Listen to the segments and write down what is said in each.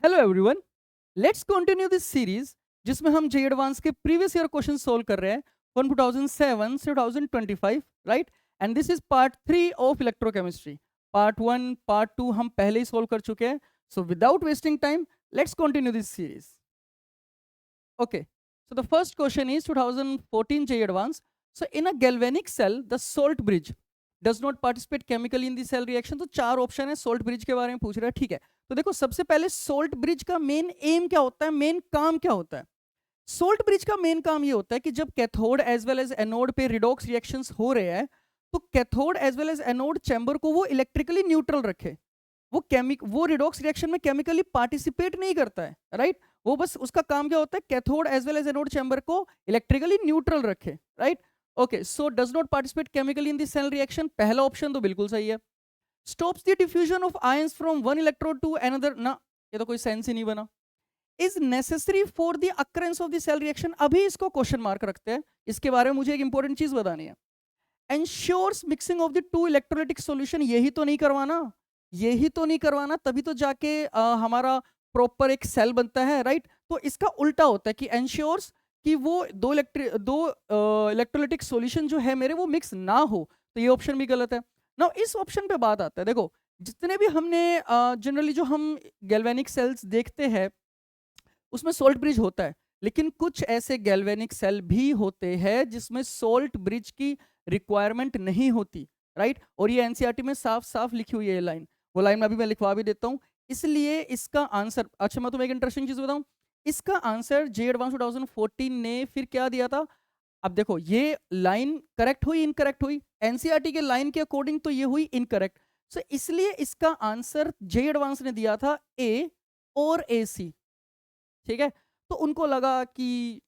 Hello everyone, let's continue this series जिसमें हम जे advance के प्रीवियस ईयर क्वेश्चन सोल्व कर रहे हैं फ्रॉम 2007 से 2025, right. And this is part 3 of electrochemistry. Part 1 part 2 हम पहले ही सोल्व कर चुके हैं। So without wasting time let's continue this series. Okay, so the first question is 2014 J advance. So in a galvanic cell the salt bridge does not participate chemically in the cell reaction. तो चार option है, salt bridge के बारे में पूछ रहा है, ठीक है। तो देखो सबसे पहले सोल्ट ब्रिज का मेन एम क्या होता है, मेन काम क्या होता है। सोल्ट ब्रिज का मेन काम ये होता है कि जब cathode as well as anode पे रिडॉक्स रिएक्शंस हो रहे हैं तो cathode as well as anode chamber को वो इलेक्ट्रिकली न्यूट्रल रखे। वो रिडॉक्स रिएक्शन में केमिकली पार्टिसिपेट नहीं करता है, राइट। वो बस उसका काम क्या होता है, cathode as well as anode chamber को इलेक्ट्रिकली न्यूट्रल रखे, right. Okay, so does not participate chemically in the cell reaction, पहला ऑप्शन तो बिल्कुल सही है। Stops the diffusion of ions from one electrode to another, ना ये तो कोई सेंस ही नहीं बना। Is necessary for the occurrence of the cell reaction, अभी इसको क्वेश्चन मार्क रखते हैं, इसके बारे में मुझे एक इंपॉर्टेंट चीज बतानी है। Ensures mixing of the two electrolytic solution, यही तो नहीं करवाना, यही तो नहीं करवाना, तभी तो जाके हमारा प्रॉपर एक सेल बनता है, राइट। तो इसका उल्टा होता है कि एंश्योर्स कि वो दो इलेक्ट्रोलाइटिक सॉल्यूशन जो है मेरे वो मिक्स ना हो, तो ये ऑप्शन भी गलत है ना। इस ऑप्शन पे बात आता है, देखो जितने भी हमने जनरली जो हम गैल्वेनिक सेल्स देखते हैं उसमें सोल्ट ब्रिज होता है, लेकिन कुछ ऐसे गैल्वेनिक सेल भी होते हैं जिसमें सोल्ट ब्रिज की रिक्वायरमेंट नहीं होती, राइट। और ये एनसीईआरटी में साफ साफ लिखी हुई है ये लाइन, वो लाइन अभी मैं लिखवा भी देता हूँ। इसलिए इसका आंसर, अच्छा मैं तुम्हें एक इंटरेस्टिंग चीज बताऊं, इसका आंसर जे एडवांस 2014 ने फिर क्या दिया था। अब देखो ये लाइन करेक्ट हुई इनकरेक्ट हुई, एनसीईआरटी के लाइन के अकॉर्डिंग तो ये हुई इनकरेक्ट। सो इसलिए इसका आंसर जे एडवांस ने दिया था ए और ए सी, ठीक है। तो उनको लगा कि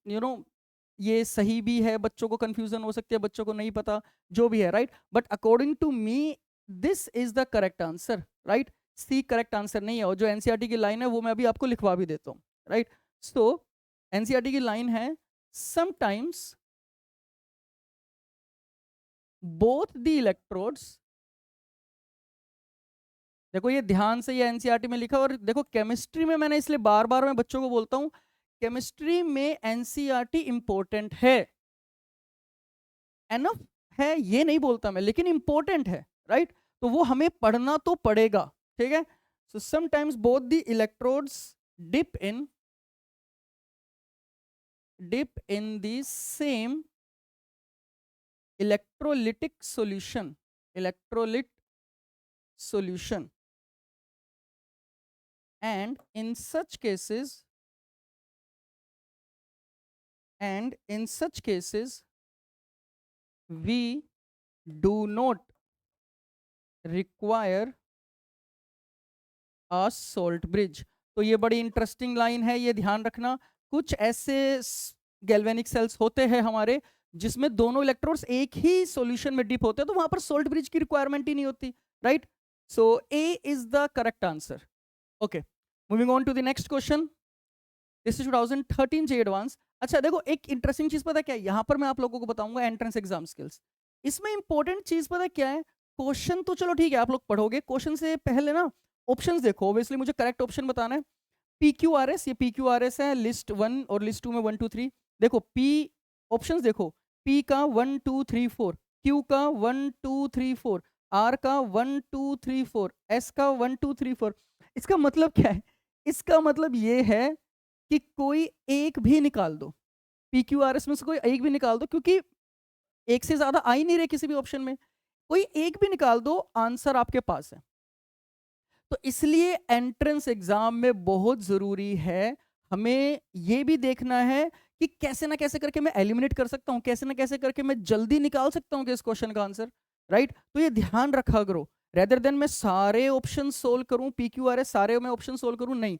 ये सही भी है, बच्चों को कंफ्यूजन हो सकती है, बच्चों को नहीं पता, जो भी है, right. But according to me this is the correct answer, right. C correct answer नहीं है, और जो एनसीईआरटी की लाइन है वो मैं अभी आपको लिखवा भी देता हूँ, राइट। सो एनसीईआरटी की लाइन है, समटाइम्स बोथ द इलेक्ट्रोड्स, देखो ये ध्यान से, ये एनसीईआरटी में लिखा, और देखो केमिस्ट्री में मैंने इसलिए बार बार मैं बच्चों को बोलता हूं, केमिस्ट्री में एनसीईआरटी इंपॉर्टेंट है, एनफ है ये नहीं बोलता मैं, लेकिन इंपॉर्टेंट है, राइट। तो वो हमें पढ़ना तो पड़ेगा, ठीक है। So sometimes both the electrodes dip in the same electrolytic solution and in such cases we do not require a salt bridge। तो ये बड़ी इंटरेस्टिंग लाइन है, ये ध्यान रखना। कुछ ऐसे गैल्वेनिक सेल्स होते हैं हमारे जिसमें दोनों इलेक्ट्रोड्स एक ही सॉल्यूशन में डिप होते हैं, तो वहां पर सोल्ट ब्रिज की रिक्वायरमेंट ही नहीं होती, right. So A is the correct answer. Okay, moving on to the next question. This is 2013 JEE advanced. अच्छा देखो एक इंटरेस्टिंग चीज पता है क्या है, यहां पर मैं आप लोगों को बताऊंगा एंट्रेंस एग्जाम स्किल्स। इसमें इंपॉर्टेंट चीज पता है क्या है, क्वेश्चन तो चलो ठीक है आप लोग पढ़ोगे, क्वेश्चन से पहले ना ऑप्शंस देखो, ऑब्वियसली मुझे करेक्ट ऑप्शन बताना है। पी क्यू आर एस, ये पी क्यू आर एस है, लिस्ट 1 और लिस्ट 2 में 1 2 3। देखो पी, ऑप्शंस देखो, पी का 1 2 3 4, क्यू का 1 2 3 4, आर का 1 2 3 4, एस का 1 2 3 4। इसका मतलब क्या है, इसका मतलब ये है कि कोई एक भी निकाल दो, पी क्यू आर एस में से कोई एक भी निकाल दो, क्योंकि एक से ज्यादा आ ही नहीं रहे किसी भी ऑप्शन में, कोई एक भी निकाल दो, आंसर आपके पास है। तो इसलिए एंट्रेंस एग्जाम में बहुत जरूरी है, हमें यह भी देखना है कि कैसे ना कैसे करके मैं एलिमिनेट कर सकता हूं, कैसे ना कैसे करके मैं जल्दी निकाल सकता हूं कि इस क्वेश्चन का आंसर, राइट। तो ये ध्यान रखा करो, रेदर देन मैं सारे ऑप्शन सोल्व करूं, पी क्यू आर एस सारे मैं ऑप्शन सोल्व करूं, नहीं,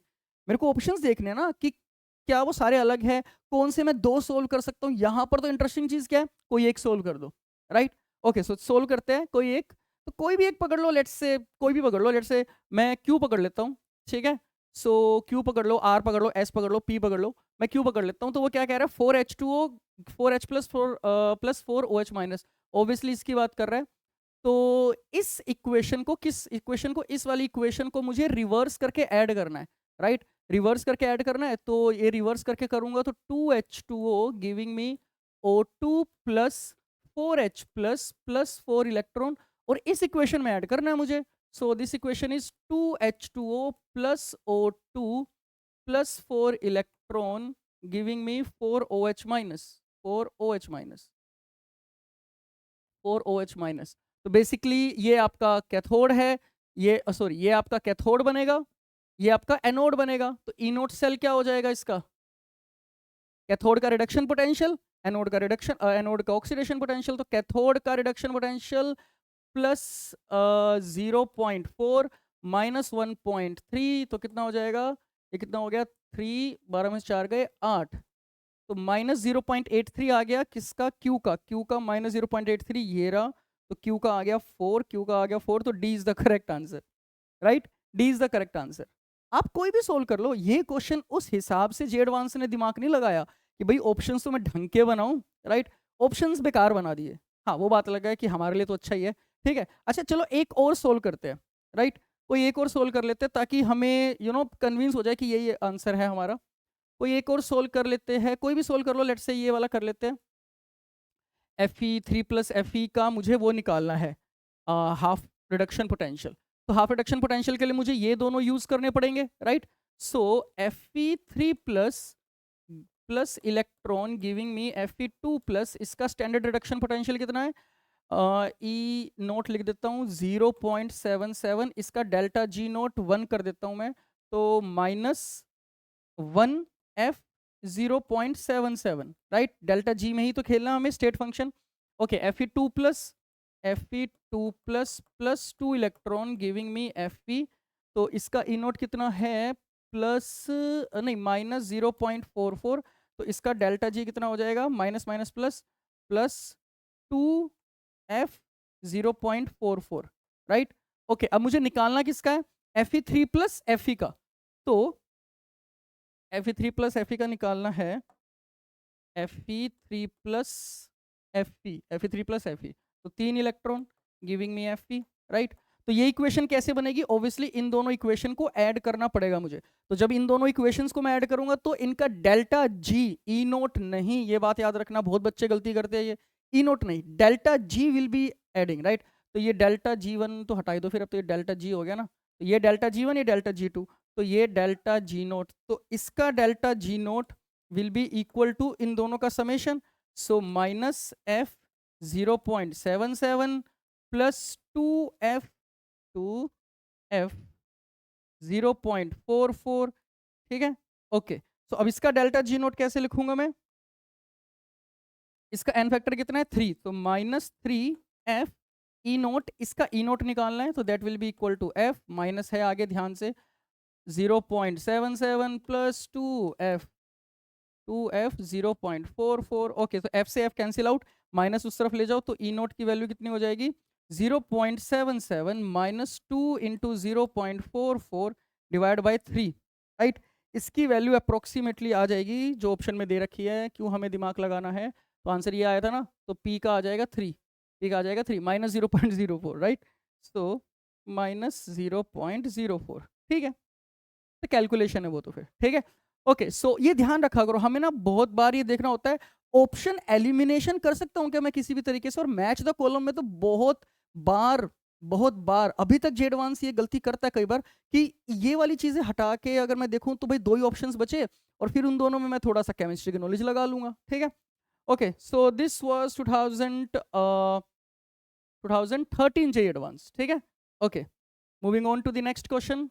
मेरे को ऑप्शंस देखने ना कि क्या वो सारे अलग है, कौन से मैं दो सोल्व कर सकता हूँ। यहां पर तो इंटरेस्टिंग चीज क्या है, कोई एक सोल्व कर दो, राइट। ओके, सो सोल्व करते हैं कोई एक, तो कोई भी एक पकड़ लो, लेट्स से कोई भी पकड़ लो, लेट्स से मैं क्यू पकड़ लेता हूँ, ठीक है। सो क्यू पकड़ लो, आर पकड़ लो, एस पकड़ लो, पी पकड़ लो, मैं क्यू पकड़ लेता हूँ। तो वो क्या कह रहा है, 4H2O 4H plus 4OH minus, obviously इसकी बात कर रहा है। तो इस इक्वेशन को, किस इक्वेशन को, इस वाली इक्वेशन को मुझे रिवर्स करके ऐड करना है, राइट। रिवर्स करके ऐड करना है, तो ये रिवर्स करके करूंगा तो 2H2O giving me O2 plus 4H plus 4 electron, और इस इक्वेशन में ऐड करना है मुझे। So this equation is 2H2O plus O2 plus 4 electron giving me 4OH minus 4OH minus 4OH minus. तो बेसिकली ये आपका कैथोड है, ये सॉरी ये आपका कैथोड बनेगा, ये आपका एनोड बनेगा। तो ई नोट सेल क्या हो जाएगा इसका? कैथोड का रिडक्शन पोटेंशियल, एनोड का रिडक्शन एनोड का ऑक्सीडेशन पोटेंशियल। तो कैथोड का रिडक्शन पोटेंशियल प्लस 0.4 माइनस 1.3, तो कितना हो जाएगा? ये कितना हो गया? 3, 12 में से 4 गए 8, तो माइनस 0.83 आ गया किसका? क्यू का। क्यू का माइनस 0.83 ये रहा, तो क्यू का आ गया 4, क्यू का आ गया 4, तो D is the correct answer, right? D is the correct answer. आप कोई भी सोल्व कर लो, ये क्वेश्चन उस हिसाब से जे एडवांस ने दिमाग नहीं लगाया कि भाई ऑप्शंस तो मैं ढंग के बनाऊं, राइट? ऑप्शंस बेकार बना दिए। हाँ वो बात लगा है कि हमारे लिए तो अच्छा ही है, ठीक है। अच्छा चलो एक और सोल्व करते हैं, राइट? कोई एक और सोल्व कर लेते हैं ताकि हमें कन्विंस हो जाए कि ये आंसर है हमारा। कोई एक और सोल्व कर लेते हैं, कोई भी सोल्व कर लो, लेट्स से ये वाला कर लेते हैं। Fe3 प्लस Fe का मुझे वो निकालना है, हाफ रिडक्शन पोटेंशियल। तो हाफ रिडक्शन पोटेंशियल के लिए मुझे ये दोनों यूज करने पड़ेंगे, राइट? सो Fe3 plus electron giving me Fe2 plus, इसका स्टैंडर्ड रिडक्शन पोटेंशियल कितना है? ई नोट लिख देता हूँ 0.77, इसका डेल्टा जी नोट 1 कर देता हूँ मैं, तो -1 F 0.77, राइट? डेल्टा जी में ही तो खेलना हमें state function. Okay, Fe2 plus 2 electron giving me Fe, तो इसका ई नोट कितना है? प्लस नहीं माइनस 0.44, तो इसका डेल्टा जी कितना हो जाएगा? Minus minus plus plus 2F 0.44, right? Okay, अब मुझे निकालना किसका है? Fe3 प्लस Fe का। तो Fe3 प्लस Fe का निकालना है Fe3 plus Fe3 plus Fe, तो 3 electron giving me Fe, right? तो ये इक्वेशन कैसे बनेगी? ऑब्वियसली इन दोनों इक्वेशन को ऐड करना पड़ेगा मुझे। तो जब इन दोनों इक्वेशंस को मैं ऐड करूंगा तो इनका डेल्टा जी, ई नोट नहीं, ये बात याद रखना, बहुत बच्चे गलती करते हैं, ये ई नोट नहीं, delta G will be adding, right? तो ये डेल्टा G1 तो हटाई दो फिर, अब तो ये डेल्टा जी हो गया ना, तो ये डेल्टा G1, ये डेल्टा G2, तो ये डेल्टा जी नोट, तो इसका delta G naught will be equal to इन दोनों का summation, so minus F 0.77 plus 2F 0.44, ठीक है? ओके, तो अब इसका डेल्टा जी नोट कैसे लिखूंगा मैं? इसका एन फैक्टर कितना है? 3, तो -3F ई नोट, इसका ई नोट निकालना है, तो that will be equal to F, minus है आगे ध्यान से 0.77 प्लस 2F 0.44, ओके, तो F से F कैंसिल आउट, माइनस उस तरफ ले जाओ, तो ई नोट की वैल्यू कितनी हो जाएगी? 0.77 minus 2 into 0.44 divide by 3, right? इसकी वैल्यू अप्रोक्सीमेटली आ जाएगी जो ऑप्शन में दे रखी है, क्यों हमें दिमाग लगाना है, तो आंसर ये आया था ना, तो P का आ जाएगा 3, P का आ जाएगा 3 माइनस 0.04, राइट? सो माइनस 0.04, ठीक है? तो कैलकुलेशन है वो, तो फिर ठीक है। ओके, सो ये ध्यान रखा करो, हमें ना बहुत बार ये देखना होता है ऑप्शन एलिमिनेशन कर सकता हूँ क्या मैं किसी भी तरीके से, और मैच द कॉलम में तो बहुत बार अभी तक जे एडवांस ये गलती करता है कई बार कि ये वाली चीजें हटा के अगर मैं देखूं तो भाई 2 ही ऑप्शंस बचे और फिर उन दोनों में मैं थोड़ा सा केमिस्ट्री की नॉलेज लगा लूंगा, ठीक है? Okay, so this was 2013 JEE advanced, ठीक है? Okay, moving on to the next question.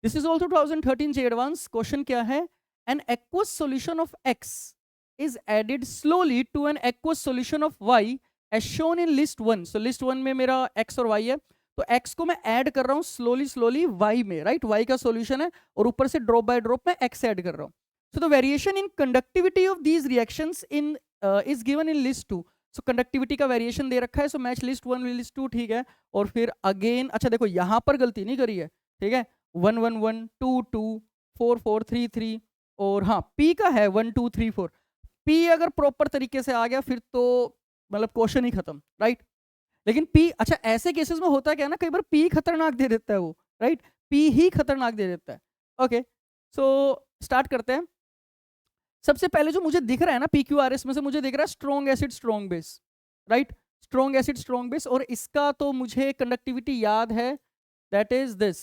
This is also 2013 JEE advanced. Question क्या है? An aqueous solution of x is added slowly to an aqueous solution of y as shown in list 1। So list 1 में मेरा x और y है, तो x को मैं add कर रहा हूँ स्लोली y में, राइट? y का सॉल्यूशन है और ऊपर से ड्रॉप बाय ड्रॉप में x ऐड कर रहा हूँ। So the variation in conductivity of these reactions in is given in list 2। So conductivity का वेरिएशन दे रखा है, सो मैच लिस्ट 1 लिस्ट 2, ठीक है? और फिर अगेन, अच्छा देखो यहाँ पर गलती नहीं करी है, ठीक है? 1 1 1 2 2 4 4 3 3, और हाँ P का है 1 2 3 4। P अगर प्रॉपर तरीके से आ गया फिर तो मतलब क्वेश्चन ही खत्म, राइट? लेकिन P, अच्छा ऐसे केसेस में होता है क्या ना, कई बार P खतरनाक दे देता है वो, राइट? P ही खतरनाक दे देता है। ओके, सो स्टार्ट करते हैं। सबसे पहले जो मुझे दिख रहा है ना PQRS में से मुझे दिख रहा है strong acid strong base, right? Strong acid strong base, और इसका तो मुझे कंडक्टिविटी याद है, दैट इज दिस।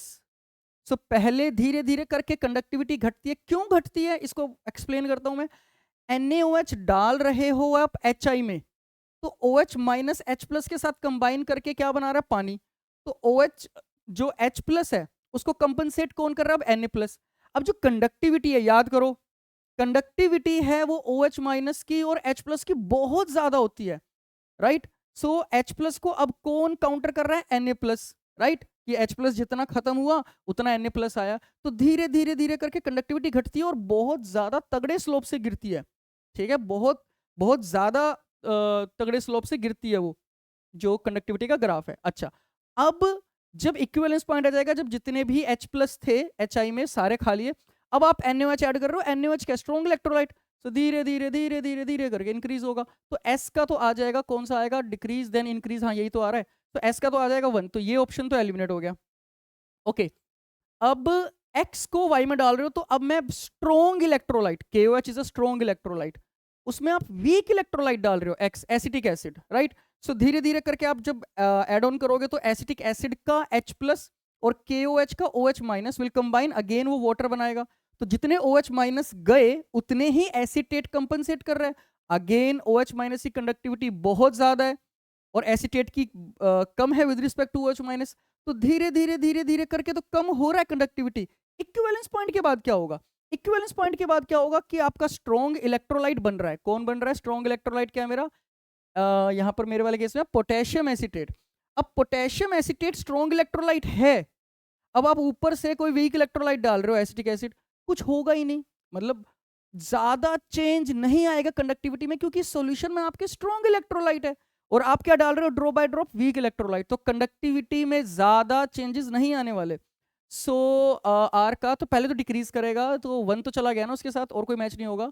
सो पहले धीरे धीरे करके कंडक्टिविटी घटती है। क्यों घटती है इसको एक्सप्लेन करता हूं मैं। NaOH डाल रहे हो आप HI में, तो OH माइनस H प्लस के साथ कंबाइन करके क्या बना रहा है, पानी। तो OH जो H प्लस है उसको कंपनसेट कौन कर रहा है, अब Na प्लस। अब जो कंडक्टिविटी है, याद करो, कंडक्टिविटी है वो OH माइनस की और H प्लस की बहुत ज्यादा होती है, राइट? सो H प्लस को अब कौन काउंटर कर रहा है, Na प्लस, राइट? कि H प्लस जितना खत्म हुआ उतना Na प्लस आया। तो धीरे धीरे धीरे करके कंडक्टिविटी घटती है और बहुत ज्यादा तगड़े स्लोप से गिरती है, ठीक है? बहुत बहुत ज्यादा तगड़े स्लोप से गिरती है वो जो कंडक्टिविटी का ग्राफ है। अच्छा, अब जब इक्विवेलेंस पॉइंट आ जाएगा, जब जितने भी H प्लस थे HI में सारे खा लिए, अब आप NaOH ऐड कर रहे हो। NaOH क्या, स्ट्रॉन्ग इलेक्ट्रोलाइट, तो धीरे धीरे धीरे धीरे धीरे करके इंक्रीज होगा। तो S का तो आ जाएगा, कौन सा आएगा, डिक्रीज देन इंक्रीज, हाँ यही तो आ रहा है। तो S का तो आ जाएगा 1, तो ये ऑप्शन तो एलिमिनेट हो गया। ओके, अब X को Y में डाल रहे हो, तो अब मैं strong electrolyte, KOH is a strong electrolyte, उसमें आप वीक इलेक्ट्रोलाइट डाल रहे हो, X एसिटिक एसिड, राइट? सो धीरे धीरे करके आप जब ऐड ऑन करोगे तो एसिटिक एसिड का H प्लस और KOH का OH minus will combine, again वो वाटर बनाएगा। तो जितने OH माइनस गए उतने ही एसिटेट कंपनसेट कर रहा है। अगेन OH माइनस की कंडक्टिविटी बहुत ज्यादा है और एसिटेट की कम है with respect to OH minus. तो धीरे धीरे धीरे धीरे करके तो कम हो रहा है कंडक्टिविटी। इक्विवेलेंस पॉइंट के बाद क्या होगा, इक्विवेलेंस पॉइंट के बाद क्या होगा कि आपका स्ट्रॉन्ग इलेक्ट्रोलाइट बन रहा है। कौन बन रहा है स्ट्रॉन्ग इलेक्ट्रोलाइट, क्या है मेरा, यहां पर मेरे वाले केस में पोटेशियम एसिटेट। अब पोटेशियम एसिटेट स्ट्रॉन्ग इलेक्ट्रोलाइट है, अब आप ऊपर से कोई वीक इलेक्ट्रोलाइट डाल रहे हो एसिटिक एसिड, कुछ होगा ही नहीं, मतलब ज्यादा चेंज नहीं आएगा कंडक्टिविटी में, क्योंकि सॉल्यूशन में आपके स्ट्रॉन्ग इलेक्ट्रोलाइट है और आप क्या डाल रहे हो, drop by drop weak electrolyte, तो कंडक्टिविटी में ज्यादा चेंजेस नहीं आने वाले। सो आर का तो पहले तो डिक्रीज करेगा, तो 1 तो चला गया ना उसके साथ, और कोई मैच नहीं होगा,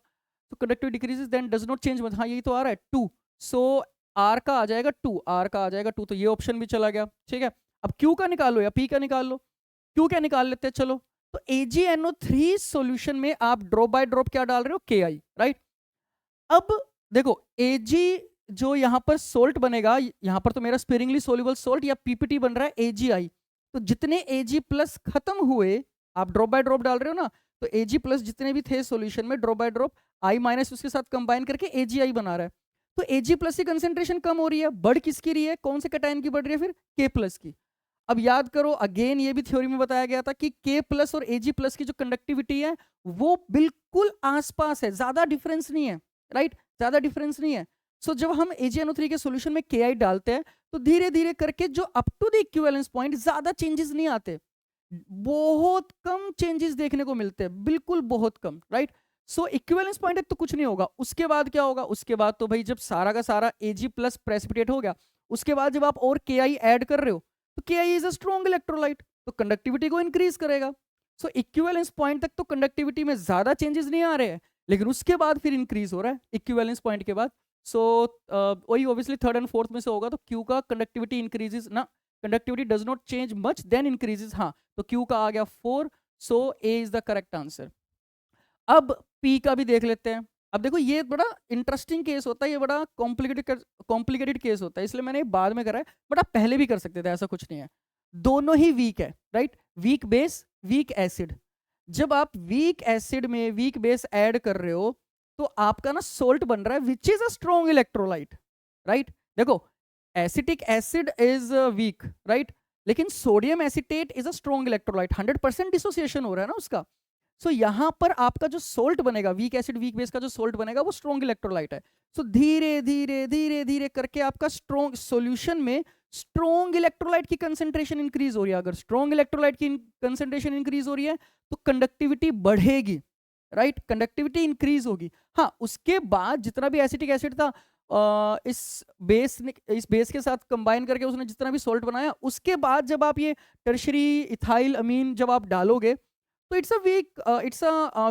तो conductivity decreases then does not change, हाँ यही तो आ रहा है 2। सो आर का आ जाएगा 2, आर का आ जाएगा 2, तो ये ऑप्शन भी चला गया, ठीक है? अब क्यू का निकालो या पी का निकाल लो। क्यू क्या निकाल लेते हैं, चलो। तो AgNO3 सॉल्यूशन में आप ड्रॉप बाय ड्रॉप क्या डाल रहे हो, Ki, राइट? अब देखो Ag जो यहां पर सोल्ट बनेगा, यहां पर तो मेरा स्पेरिंगली सोल्यूबल सोल्ट या PPT बन रहा है AgI, तो जितने Ag प्लस खत्म हुए, आप ड्रॉप बाय ड्रॉप डाल रहे हो ना, तो Ag प्लस जितने भी थे सॉल्यूशन में, drop by drop I minus उसके साथ कंबाइन करके AgI बना रहा है। तो Ag प्लस की कंसेंट्रेशन कम हो रही है, बढ़ किसकी रही है, कौन से कैटायन की बढ़ रही है, फिर K प्लस की। अब याद करो, अगेन ये भी थ्योरी में बताया गया था कि K प्लस और Ag प्लस की जो कंडक्टिविटी है वो बिल्कुल आसपास है, ज्यादा डिफरेंस नहीं है, राइट? ज्यादा डिफरेंस नहीं है। सो जब हम AgNO3 के सॉल्यूशन में Ki डालते हैं तो धीरे धीरे करके जो up to the equivalence point ज्यादा चेंजेस नहीं आते, बहुत कम चेंजेस देखने को मिलते हैं, बिल्कुल बहुत कम, राइट? सो इक्विवेलेंस पॉइंट तक तो कुछ नहीं होगा, उसके बाद क्या होगा, उसके बाद तो भाई जब सारा का सारा Ag प्लस प्रेसिपिटेट हो गया, उसके बाद जब आप और Ki ऐड कर रहे हो तो Ki is a strong electrolyte, तो कंडक्टिविटी को इंक्रीज करेगा। सो इक्विवेलेंस पॉइंट तक तो कंडक्टिविटी में ज्यादा चेंजेस नहीं आ रहे हैं, लेकिन उसके बाद फिर इंक्रीज हो रहा है इक्विवेलेंस पॉइंट के बाद। सो वही ऑब्वियसली थर्ड एंड फोर्थ में से होगा, तो Q का कंडक्टिविटी इंक्रीजेस ना, conductivity does not change much then increases, हाँ, तो Q का आ गया 4, so A is the correct answer. अब P का भी देख लेते हैं। अब देखो ये बड़ा इंटरेस्टिंग केस होता है, ये बड़ा कॉम्प्लिकेटेड केस होता है, इसलिए मैंने बाद में करा है, बट आप पहले भी कर सकते थे, ऐसा कुछ नहीं है। दोनों ही वीक है, right? Weak base weak acid, जब आप वीक एसिड में वीक बेस ऐड कर रहे हो तो आपका ना सोल्ट बन रहा है which is a strong electrolyte, right? देखो acetic acid is weak, right? लेकिन sodium acetate is a strong electrolyte, 100% dissociation हो रहा है ना उसका। सो यहां पर आपका जो सोल्ट बनेगा, वीक एसिड वीक बेस का जो सोल्ट बनेगा वो स्ट्रॉन्ग इलेक्ट्रोलाइट है। सो धीरे धीरे धीरे धीरे करके आपका स्ट्रॉन्ग सॉल्यूशन में स्ट्रॉन्ग इलेक्ट्रोलाइट की कंसेंट्रेशन इंक्रीज हो रही है। अगर स्ट्रॉन्ग इलेक्ट्रोलाइट की कंसेंट्रेशन इंक्रीज हो रही है तो कंडक्टिविटी बढ़ेगी, राइट? कंडक्टिविटी इंक्रीज होगी। हाँ, उसके बाद जितना भी एसिटिक एसिड था इस बेस के साथ कंबाइन करके उसने जितना भी सॉल्ट बनाया, उसके बाद जब आप ये टर्शरी इथाइल अमीन जब आप डालोगे तो इट्स अ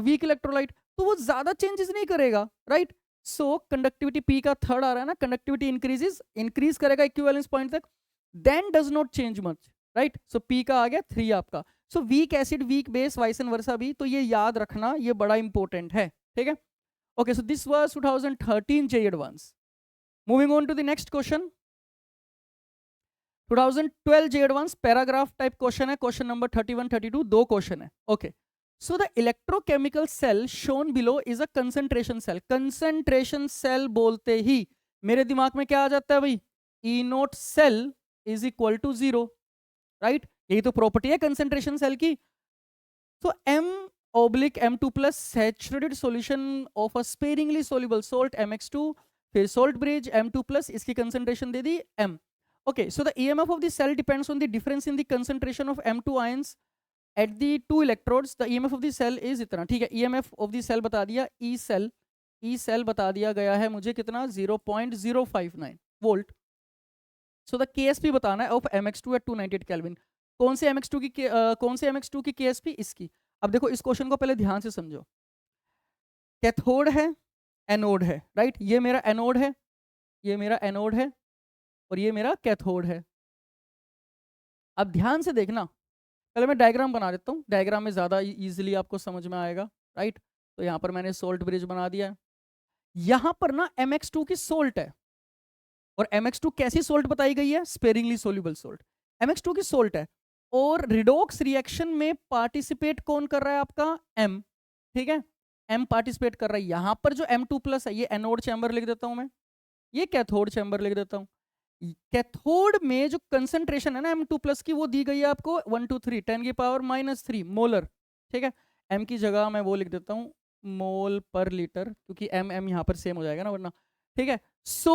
वीक इलेक्ट्रोलाइट, तो वो ज्यादा चेंजेस नहीं करेगा, राइट? सो कंडक्टिविटी P का थर्ड आ रहा है ना, कंडक्टिविटी इंक्रीज करेगा इक्विवेलेंस पॉइंट तक, then does not change much, right. So P का आ गया 3 आपका। So weak acid weak base vice and versa भी, तो ये याद रखना, ये बड़ा इंपॉर्टेंट है, ठीक है। Okay, so this was 2013 JEE advanced. Moving on to the next question, 2012 JEE advanced paragraph type question है, क्वेश्चन नंबर 31 32, दो क्वेश्चन है। Okay, so the electrochemical cell shown below is a concentration cell. Concentration cell बोलते ही मेरे दिमाग में क्या आ जाता है भाई, E naught cell is equal to 0, right. यही तो प्रॉपर्टी है कंसंट्रेशन सेल की। तो M/M2 saturated solution of a sparingly soluble salt MX2, फिर सॉल्ट ब्रिज M2+, इसकी कंसंट्रेशन दे दी M। Okay, so the EMF of the cell depends on the difference in the concentration of M2 ions at the 2 electrodes. The EMF of the cell is इतना, ठीक है। EMF of the cell बता दिया, E cell बता दिया गया है मुझे कितना, 0.059 वोल्ट। सो द KSP बताना है ऑफ MX2 एट 298 केल्विन। कौन से MX2 की कौन से MX2 की KSP, इसकी। अब देखो इस क्वेश्चन को पहले ध्यान से समझो। कैथोड है, एनोड है, राइट। ये मेरा एनोड है, ये मेरा एनोड है, और ये मेरा कैथोड है। अब ध्यान से देखना, पहले मैं डायग्राम बना देता हूँ, डायग्राम में ज़्यादा इजीली आपको समझ में आएगा, राइट। तो यहाँ पर मैंने सोल्ट ब्रिज बना दिया है। यहाँ पर ना MX2 की सोल्ट है, और MX2 कैसी सोल्ट बताई गई है, स्पेरिंगली सोल्यूबल सोल्ट। MX2 की सोल्ट है, और रिडॉक्स रिएक्शन में पार्टिसिपेट कौन कर रहा है आपका, M, ठीक है। M पार्टिसिपेट कर रहा है। यहां पर जो M2+ है, ये एनोड चैम्बर लिख देता हूं मैं, ये कैथोड चैम्बर लिख देता हूं। कैथोड में जो कंसंट्रेशन है ना M2+ की, वो दी गई है आपको 1 2 3 10⁻³ मोलर, ठीक है। M की जगह मैं वो लिख देता हूं मोल पर लीटर, क्योंकि M यहां पर सेम हो जाएगा ना वरना, ठीक है। सो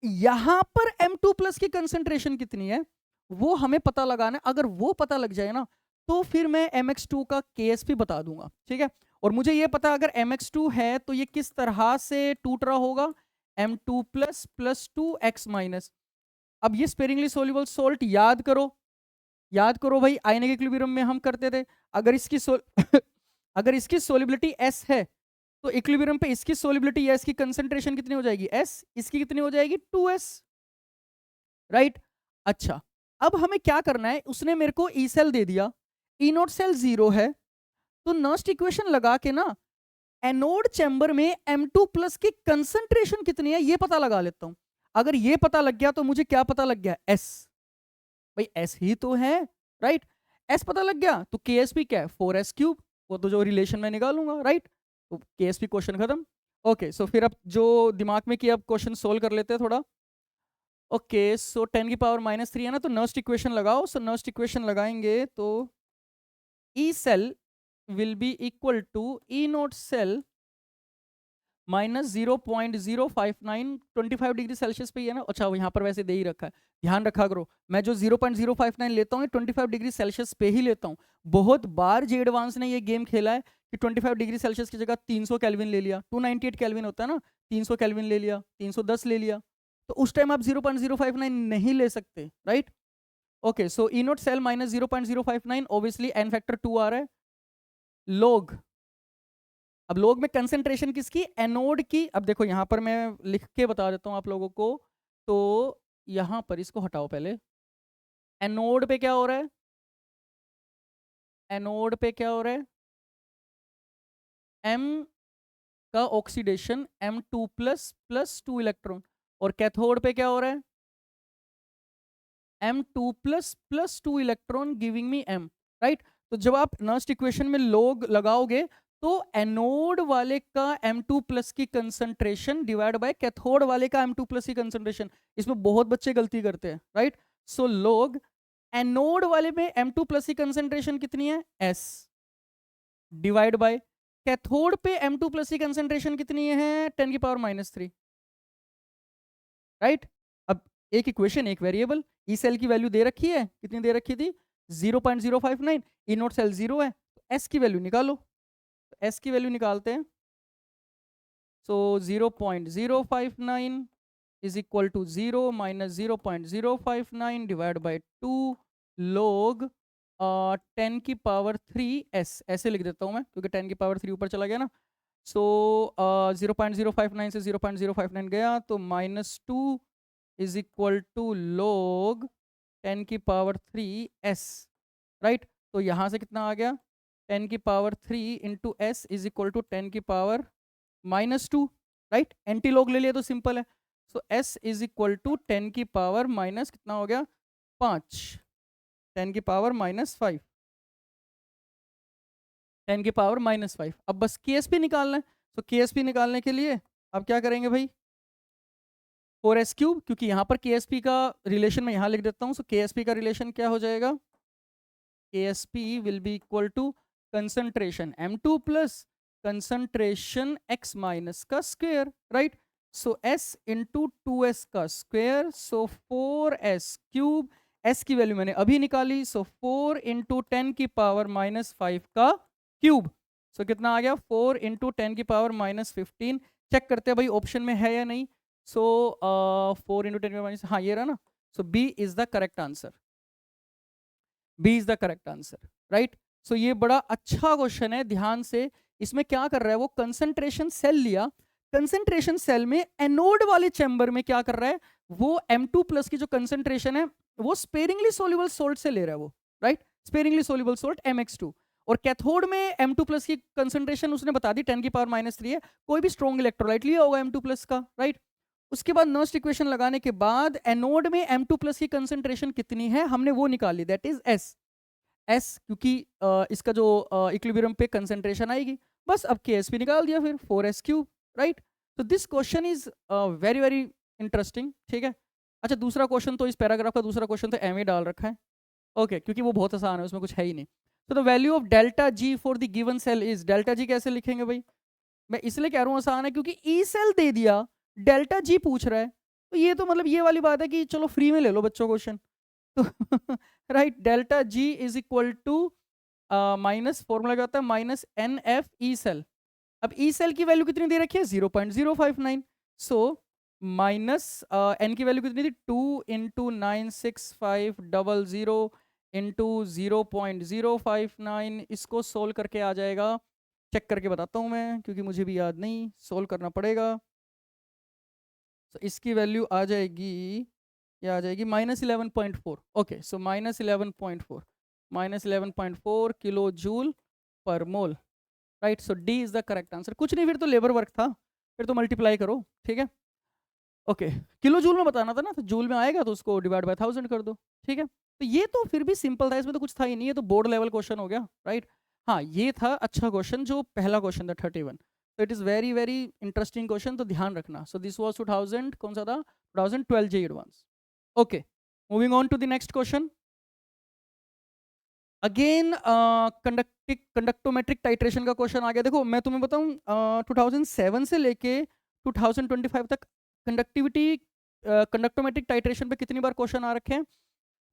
यहां पर M2+ की कंसंट्रेशन कितनी है वो हमें पता लगाना है। अगर वो पता लग जाए ना, तो फिर मैं MX2 का KSP बता दूंगा, ठीक है। और मुझे ये पता अगर MX2 है तो ये किस तरह से टूट रहा होगा, M2+ + 2x-। अब ये स्पेरिंगली सोल्यूबल सोल्ट याद करो, याद करो भाई, आयनिक इक्विलिब्रियम में हम करते थे। अगर इसकी अगर इसकी सोलिबिलिटी S है, तो इक्विलिब्रियम पे इसकी सोलिबिलिटी या इसकी कंसंट्रेशन कितनी हो जाएगी, S, इसकी कितनी हो जाएगी, 2S, राइट। अच्छा, अब हमें क्या करना है, उसने मेरे को ई सेल दे दिया, ई नोट सेल 0 है, तो नर्स्ट इक्वेशन लगा के ना एनोड चैम्बर में M2+ की कंसंट्रेशन कितनी है ये पता लगा लेता हूं। अगर ये पता लग गया तो मुझे क्या पता लग गया, S, भाई S ही तो है, राइट। S पता लग गया तो KSP क्या है, 4s³, वो तो जो रिलेशन में निकालूंगा, राइट। तो KSP क्वेश्चन खत्म। ओके, सो फिर अब जो दिमाग में किया, अब क्वेश्चन सोल्व कर लेते हैं थोड़ा। ओके, सो 10⁻³ है ना, तो नर्स्ट इक्वेशन लगाओ। सो नर्स्ट इक्वेशन लगाएंगे तो E cell will be equal to E naught cell minus 0.059, 25 degree Celsius पे ही है ना। अच्छा, वो यहाँ पर वैसे दे ही रखा है, ध्यान रखा करो। मैं जो 0.059 लेता हूँ 25 डिग्री सेल्सियस पे ही लेता हूँ। बहुत बार जे एडवांस ने ये गेम खेला है कि 25 डिग्री सेल्सियस की जगह 300 केल्विन ले लिया, 298 केल्विन होता है ना, 300 केल्विन ले लिया, 310 ले लिया, तो उस टाइम आप 0.059 नहीं ले सकते, right. Okay, so E naught cell minus 0.059, obviously N factor 2 आ रहा है, लोग। अब लोग में कंसंट्रेशन किसकी, एनोड की। अब देखो यहां पर मैं लिख के बता देता हूं आप लोगों को, तो यहां पर इसको हटाओ पहले। एनोड पे क्या हो रहा है, एनोड पे क्या हो रहा है, M का ऑक्सीडेशन M2+ + 2 इलेक्ट्रॉन, और कैथोड पे क्या हो रहा है, M2+ + 2 electron giving me M, right. तो जब आप नर्स्ट इक्वेशन में लोग लगाओगे तो एनोड वाले का M2+ की कंसंट्रेशन डिवाइड बाय कैथोड वाले का M2+ की कंसंट्रेशन, इसमें बहुत बच्चे गलती करते हैं, राइट। सो लोग एनोड वाले में M2+ की कंसंट्रेशन कितनी है, S, डिवाइड बाय कैथोड पे M2+ की कंसंट्रेशन कितनी है, 10⁻³ राइट। अब एक इक्वेशन एक वेरिएबल, ई सेल की वैल्यू दे रखी है, कितनी दे रखी थी, 0.059, ई नोट सेल 0 है, तो S की वैल्यू निकालो। तो S की वैल्यू निकालते हैं, so 0.059 is equal to 0 minus 0.059 divide by 2 log 10⁻³ S, ऐसे लिख देता हूँ मैं क्योंकि 10⁻³ ऊपर चला गया ना। सो 0.059 से 0.059 गया तो -2 इज इक्वल टू लोग 10 की पावर 3 s, राइट। तो यहाँ से कितना आ गया, 10 की power 3 into S is equal to 10 की पावर -2, राइट। एंटी लॉग ले लिया तो सिंपल है। सो s इज इक्वल टू 10 की पावर माइनस कितना हो गया, 5, 10 की पावर -5, 10 की पावर -5। अब बस KSP निकालना है। तो KSP निकालने के लिए अब क्या करेंगे भाई, 4s3, क्योंकि यहाँ पर KSP का रिलेशन मैं यहाँ लिख देता हूँ। सो KSP का रिलेशन क्या हो जाएगा, KSP will be equal to concentration m2 plus concentration x minus का square, right? So s into 2s का square, so 4s cube, s की वैल्यू मैंने अभी निकाली, so 4 into 10 की पावर -5 का क्यूब। so कितना आ गया, 4 into 10 की पावर -15। चेक करते हैं भाई ऑप्शन में है या नहीं। so 4 into 10 की पावर हाँ ये रहा ना। so B is the correct answer, B is the correct answer, right. So ये बड़ा अच्छा क्वेश्चन है, ध्यान से। इसमें क्या कर रहा है वो, कंसंट्रेशन सेल लिया, कंसंट्रेशन सेल में एनोड वाले चैम्बर में क्या कर रहा है वो, M2 प्लस की जो कंसंट्रेशन है वो स्पेरिंगली सोल्यूबल सोल्ट से ले रहा है वो, right. Sparingly soluble salt MX2। और कैथोड में M2 प्लस की कंसंट्रेशन उसने बता दी 10 की पावर -3 है। कोई भी स्ट्रॉन्ग इलेक्ट्रोलाइट लिया होगा M2 प्लस का, राइट। उसके बाद नर्स्ट इक्वेशन लगाने के बाद एनोड में M2 प्लस की कंसंट्रेशन कितनी है हमने वो निकाली, दैट इज S, क्योंकि इसका जो इक्विलिब्रियम पे कंसंट्रेशन आएगी। बस अब KSP निकाल दिया फिर 4s3, राइट। तो this question is very very interesting, ठीक है। अच्छा दूसरा क्वेश्चन तो इस पैराग्राफ का दूसरा क्वेश्चन तो एम ही डाल रखा है, ओके, क्योंकि वो बहुत आसान है, उसमें कुछ है ही नहीं। तो the value of delta G for the given cell is, delta G कैसे लिखेंगे भाई, मैं इसलिए कह रहा हूँ आसान है क्योंकि ई सेल दे दिया, डेल्टा जी पूछ रहा है। तो ये तो मतलब ये वाली बात है कि चलो फ्री में ले लो बच्चों क्वेश्चन। तो right, delta G is equal to minus, formula क्या होता है, -NF ई सेल। अब ई सेल की वैल्यू कितनी दे रखी है, 0.059। सो माइनस एन की वैल्यू कितनी थी, 2 इंटू 96500 इंटू 0.059। इसको सोल्व करके आ जाएगा, चेक करके बताता हूँ मैं क्योंकि मुझे भी याद नहीं, सोल्व करना पड़ेगा। तो इसकी वैल्यू आ जाएगी, ये आ जाएगी -11.4। ओके, सो -11.4 किलो जूल पर मोल, right. So D is the correct answer. कुछ नहीं, फिर तो लेबर वर्क था, फिर तो मल्टीप्लाई करो, ठीक है। ओके, किलो जूल में बताना था ना, तो जूल में आएगा तो उसको डिवाइड बाय 1000 कर दो, ठीक है। तो ये तो फिर भी सिंपल था, इसमें तो कुछ था ही नहीं, ये तो बोर्ड लेवल क्वेश्चन हो गया, राइट। हाँ ये था अच्छा क्वेश्चन, जो पहला क्वेश्चन था 31। तो it is very very interesting question, तो ध्यान रखना। सो दिस वाज 2000, कौन सा था, 2012 JEE advanced. Okay, moving on to the next question. Again conductometric titration का क्वेश्चन आ गया। देखो मैं तुम्हें बताऊं, 2007 से लेके 2025 तक कंडक्टिविटी कंडक्टोमेट्रिक टाइट्रेशन पे कितनी बार क्वेश्चन आ रखे हैं,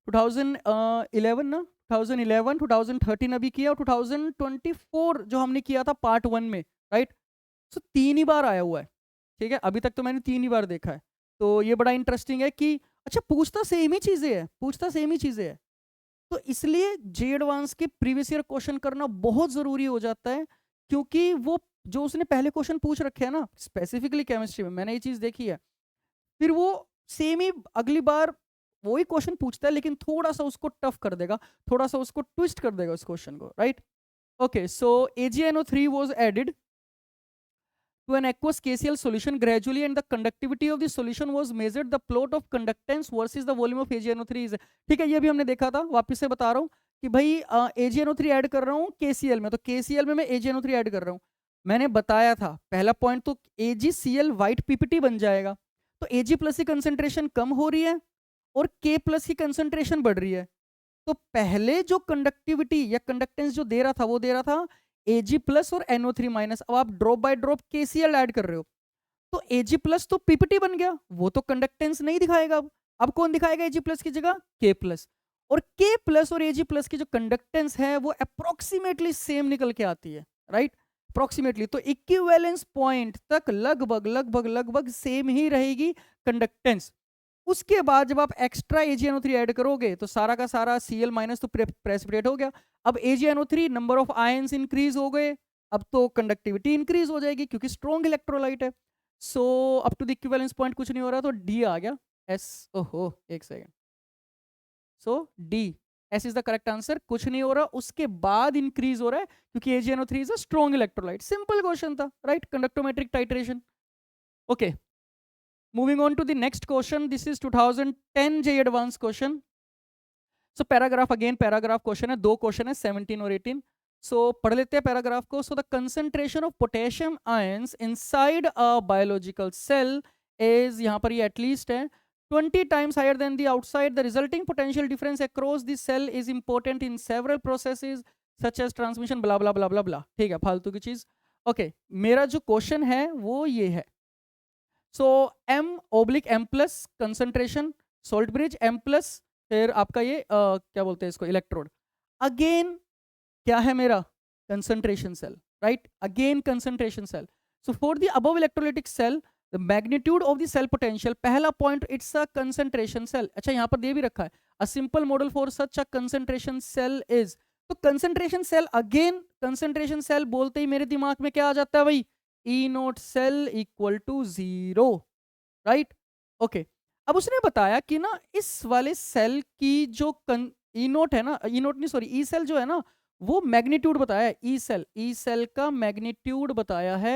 2011 ना, 2011, 2013 अभी किया, और 2024 जो हमने किया था पार्ट 1 में, राइट। सो 3 ही बार आया हुआ है, ठीक है। अभी तक तो मैंने 3 ही बार देखा है। तो ये बड़ा इंटरेस्टिंग है कि अच्छा पूछता सेम ही चीज़ें है, पूछता सेम ही चीज़ें है। तो इसलिए जे एडवांस के प्रीवियस ईयर क्वेश्चन करना बहुत ज़रूरी हो जाता है, क्योंकि वो जो उसने पहले क्वेश्चन पूछ रखे हैं ना, स्पेसिफिकली केमिस्ट्री में मैंने ये चीज़ देखी है, फिर वो सेम ही अगली बार वही क्वेश्चन पूछता है, लेकिन थोड़ा सा उसको टफ कर देगा, थोड़ा सा उसको ट्विस्ट कर देगा उस क्वेश्चन को, right. Okay, so AgNO3 was added to an aqueous KCl solution gradually and the conductivity of the solution was measured. The plot of conductance versus the volume of AgNO3 is, ठीक है, ये भी हमने देखा था, वापस से बता रहा हूँ कि भाई AgNO3 ऐड कर रहा हूँ KCl में, तो KCl में मैं AgNO3 ऐड कर रहा हूँ। मैंने बताया था पहला पॉइंट, तो AgCl वाइट PPT बन जाएगा, तो Ag प्लस की कंसेंट्रेशन कम हो रही है और K प्लस की कंसेंट्रेशन बढ़ रही है। तो पहले जो कंडक्टिविटी या कंडक्टेंस जो दे रहा था वो दे रहा था Ag प्लस और NO3 माइनस। अब आप drop by drop KCl add कर रहे हो, तो Ag प्लस तो पीपीटी बन गया, वो तो कंडक्टेंस नहीं दिखाएगा। अब कौन दिखाएगा Ag प्लस की जगह, K प्लस। और K प्लस और Ag प्लस की जो कंडक्टेंस है वो अप्रोक्सीमेटली सेम निकल के आती है, राइट, अप्रोक्सीमेटली। तो इक्विवेलेंस पॉइंट तक लगभग लगभग लगभग सेम ही रहेगी कंडक्टेंस। उसके बाद जब आप एक्स्ट्रा AgNO3 ऐड करोगे तो सारा का सारा Cl माइनस तो प्रेसिपिटेट हो गया। अब AgNO3 number of ions increase हो गए, अब तो कंडक्टिविटी इंक्रीज हो जाएगी क्योंकि स्ट्रॉन्ग इलेक्ट्रोलाइट है। So up to the equivalence point कुछ नहीं हो रहा, तो डी आ गया। एस, ओहो एक second, so D S is the correct answer. कुछ नहीं हो रहा, उसके बाद इंक्रीज हो रहा है क्योंकि AgNO3 is a strong electrolyte. Simple question था, right? Conductometric titration. Okay, moving on to the next question. This is 2010 JEE advanced question. So paragraph, again paragraph question है, दो क्वेश्चन है 17 और 18. So पढ़ लेते हैं पैराग्राफ को. So the concentration of potassium ions inside a biological cell is, यहाँ पर ये at least है, 20 times higher than the outside. The resulting potential difference across the cell is important in several processes such as transmission, blah blah blah blah blah. ठीक है, फालतू की चीज. Okay, मेरा जो क्वेश्चन है वो ये है. सो M/M plus concentration salt bridge, M plus फिर आपका ये क्या बोलते हैं इसको, इलेक्ट्रोड. अगेन क्या है मेरा, concentration cell, right? Again concentration cell. So for the above electrolytic cell the magnitude of the cell potential, पहला point, it's a concentration cell. अच्छा, यहाँ पर दे भी रखा है, a simple model for such a concentration cell is. तो concentration cell, again concentration cell बोलते ही मेरे दिमाग में क्या आ जाता है भाई, E0 cell equal to 0, right? Okay, अब उसने बताया कि ना इस वाले सेल की जो E0 है ना, E0 नहीं सॉरी, ई सेल जो है ना, वो मैग्नीट्यूड बताया है. ई सेल का मैग्नीट्यूड बताया है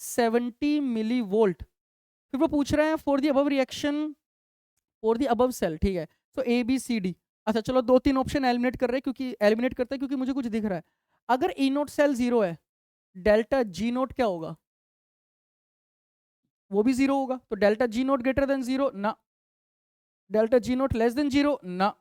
70 मिली वोल्ट. फिर वो पूछ रहे हैं for the above reaction for the above cell, ठीक है? सो ABCD. अच्छा चलो, दो तीन ऑप्शन एलिमिनेट कर रहे हैं क्योंकि एलिमिनेट करते हैं क्योंकि मुझे कुछ दिख रहा है. अगर E0 सेल 0 है, डेल्टा G0 क्या होगा, वो भी 0 होगा. तो डेल्टा G0 ग्रेटर देन 0 ना, डेल्टा G0 लेस देन 0 ना.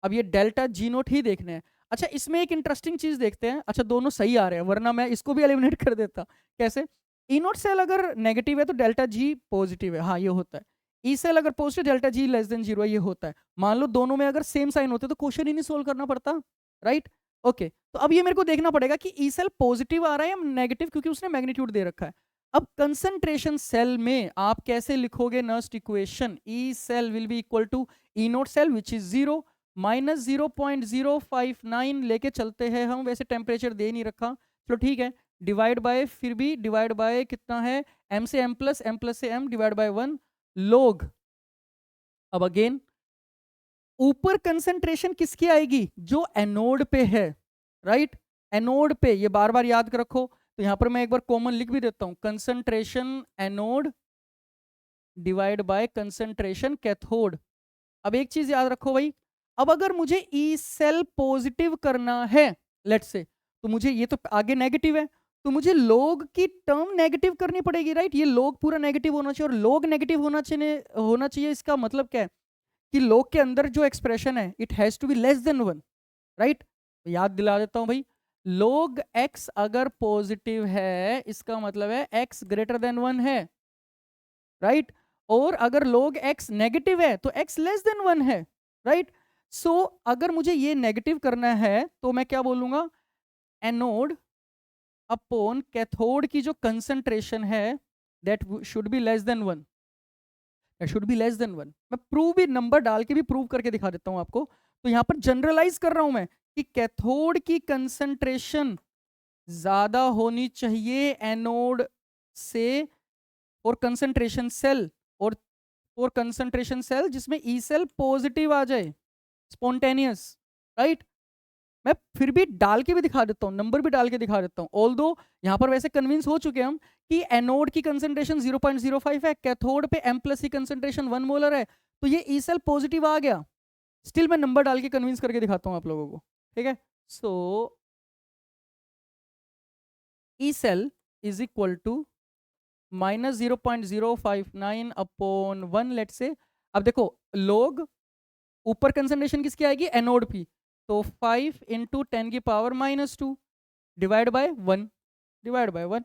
अब ये डेल्टा G0 ही देखने हैं. अच्छा, इसमें एक इंटरेस्टिंग चीज देखते हैं. अच्छा, दोनों सही आ रहे हैं, वरना मैं इसको भी एलिमिनेट कर देता. कैसे? E0 सेल अगर नेगेटिव है तो डेल्टा G पॉजिटिव है, हाँ ये होता है. ई सेल अगर positive, delta G less than 0 है, ये होता है. मान लो दोनों में अगर सेम साइन होते तो क्वेश्चन ही नहीं सोल्व करना पड़ता, राइट? ओके, तो अब ये मेरे को देखना पड़ेगा कि ई सेल पॉजिटिव आ रहा है या नेगेटिव, क्योंकि उसने मैग्नीट्यूड दे रखा है. अब कंसंट्रेशन सेल में आप कैसे लिखोगे Nernst equation, E cell will be equal to E0 cell which is 0 minus 0.059 लेके चलते हैं हम. वैसे टेम्परेचर दे नहीं रखा, चलो ठीक है. डिवाइड बाय, फिर भी डिवाइड बाय कितना है, M से M प्लस, M प्लस से M, डिवाइड बाय 1 लोग. अब अगेन ऊपर कंसंट्रेशन किसकी आएगी, जो एनोड पे है, राइट? एनोड पे, ये बार बार याद कर रखो. तो यहां पर मैं एक बार कॉमन लिख भी देता हूं, concentration anode divide by concentration cathode. अब एक चीज याद रखो भाई, अब अगर मुझे ई सेल पॉजिटिव करना है लेट्स से, तो मुझे ये तो आगे नेगेटिव है, तो मुझे लोग की टर्म नेगेटिव करनी पड़ेगी, राइट? ये लोग पूरा नेगेटिव होना चाहिए, और लोग नेगेटिव होना चाहिए. इसका मतलब क्या है कि लोग के अंदर जो एक्सप्रेशन है it has to be less than 1, right? याद दिला देता हूं भाई, लोग x अगर पॉजिटिव है इसका मतलब है x ग्रेटर देन 1 है, राइट? और अगर लोग x नेगेटिव है तो x लेस देन 1 है, राइट? सो अगर मुझे ये नेगेटिव करना है तो मैं क्या बोलूंगा, एनोड अपॉन कैथोड की जो कंसंट्रेशन है that should be less than 1, that should be less than 1. मैं प्रूव भी, नंबर डाल के भी प्रूव करके दिखा देता हूं आपको. तो यहां पर जनरलाइज कर रहा हूं मैं कि कैथोड की कंसंट्रेशन ज्यादा होनी चाहिए एनोड से और कंसंट्रेशन सेल, और कंसंट्रेशन सेल जिसमें ई सेल पॉजिटिव आ जाए, स्पॉन्टेनियस, राइट? मैं फिर भी डाल के भी दिखा देता हूँ, नंबर भी डाल के दिखा देता हूँ. ऑल दो यहाँ पर वैसे कन्विंस हो चुके हम कि एनोड की कंसंट्रेशन 0.05 है, कैथोड पे M प्लस की कंसंट्रेशन 1 मोलर है, तो ये ई सेल पॉजिटिव आ गया. स्टिल मैं नंबर डाल के कन्विंस करके दिखाता हूँ आप लोगों को, ठीक है? So E cell is equal to minus 0.059 upon 1 let say. अब देखो लोग ऊपर कंसंट्रेशन किसकी आएगी, एनोड की, तो 5 इंटू 10 की power -2 divide by 1, divide by 1,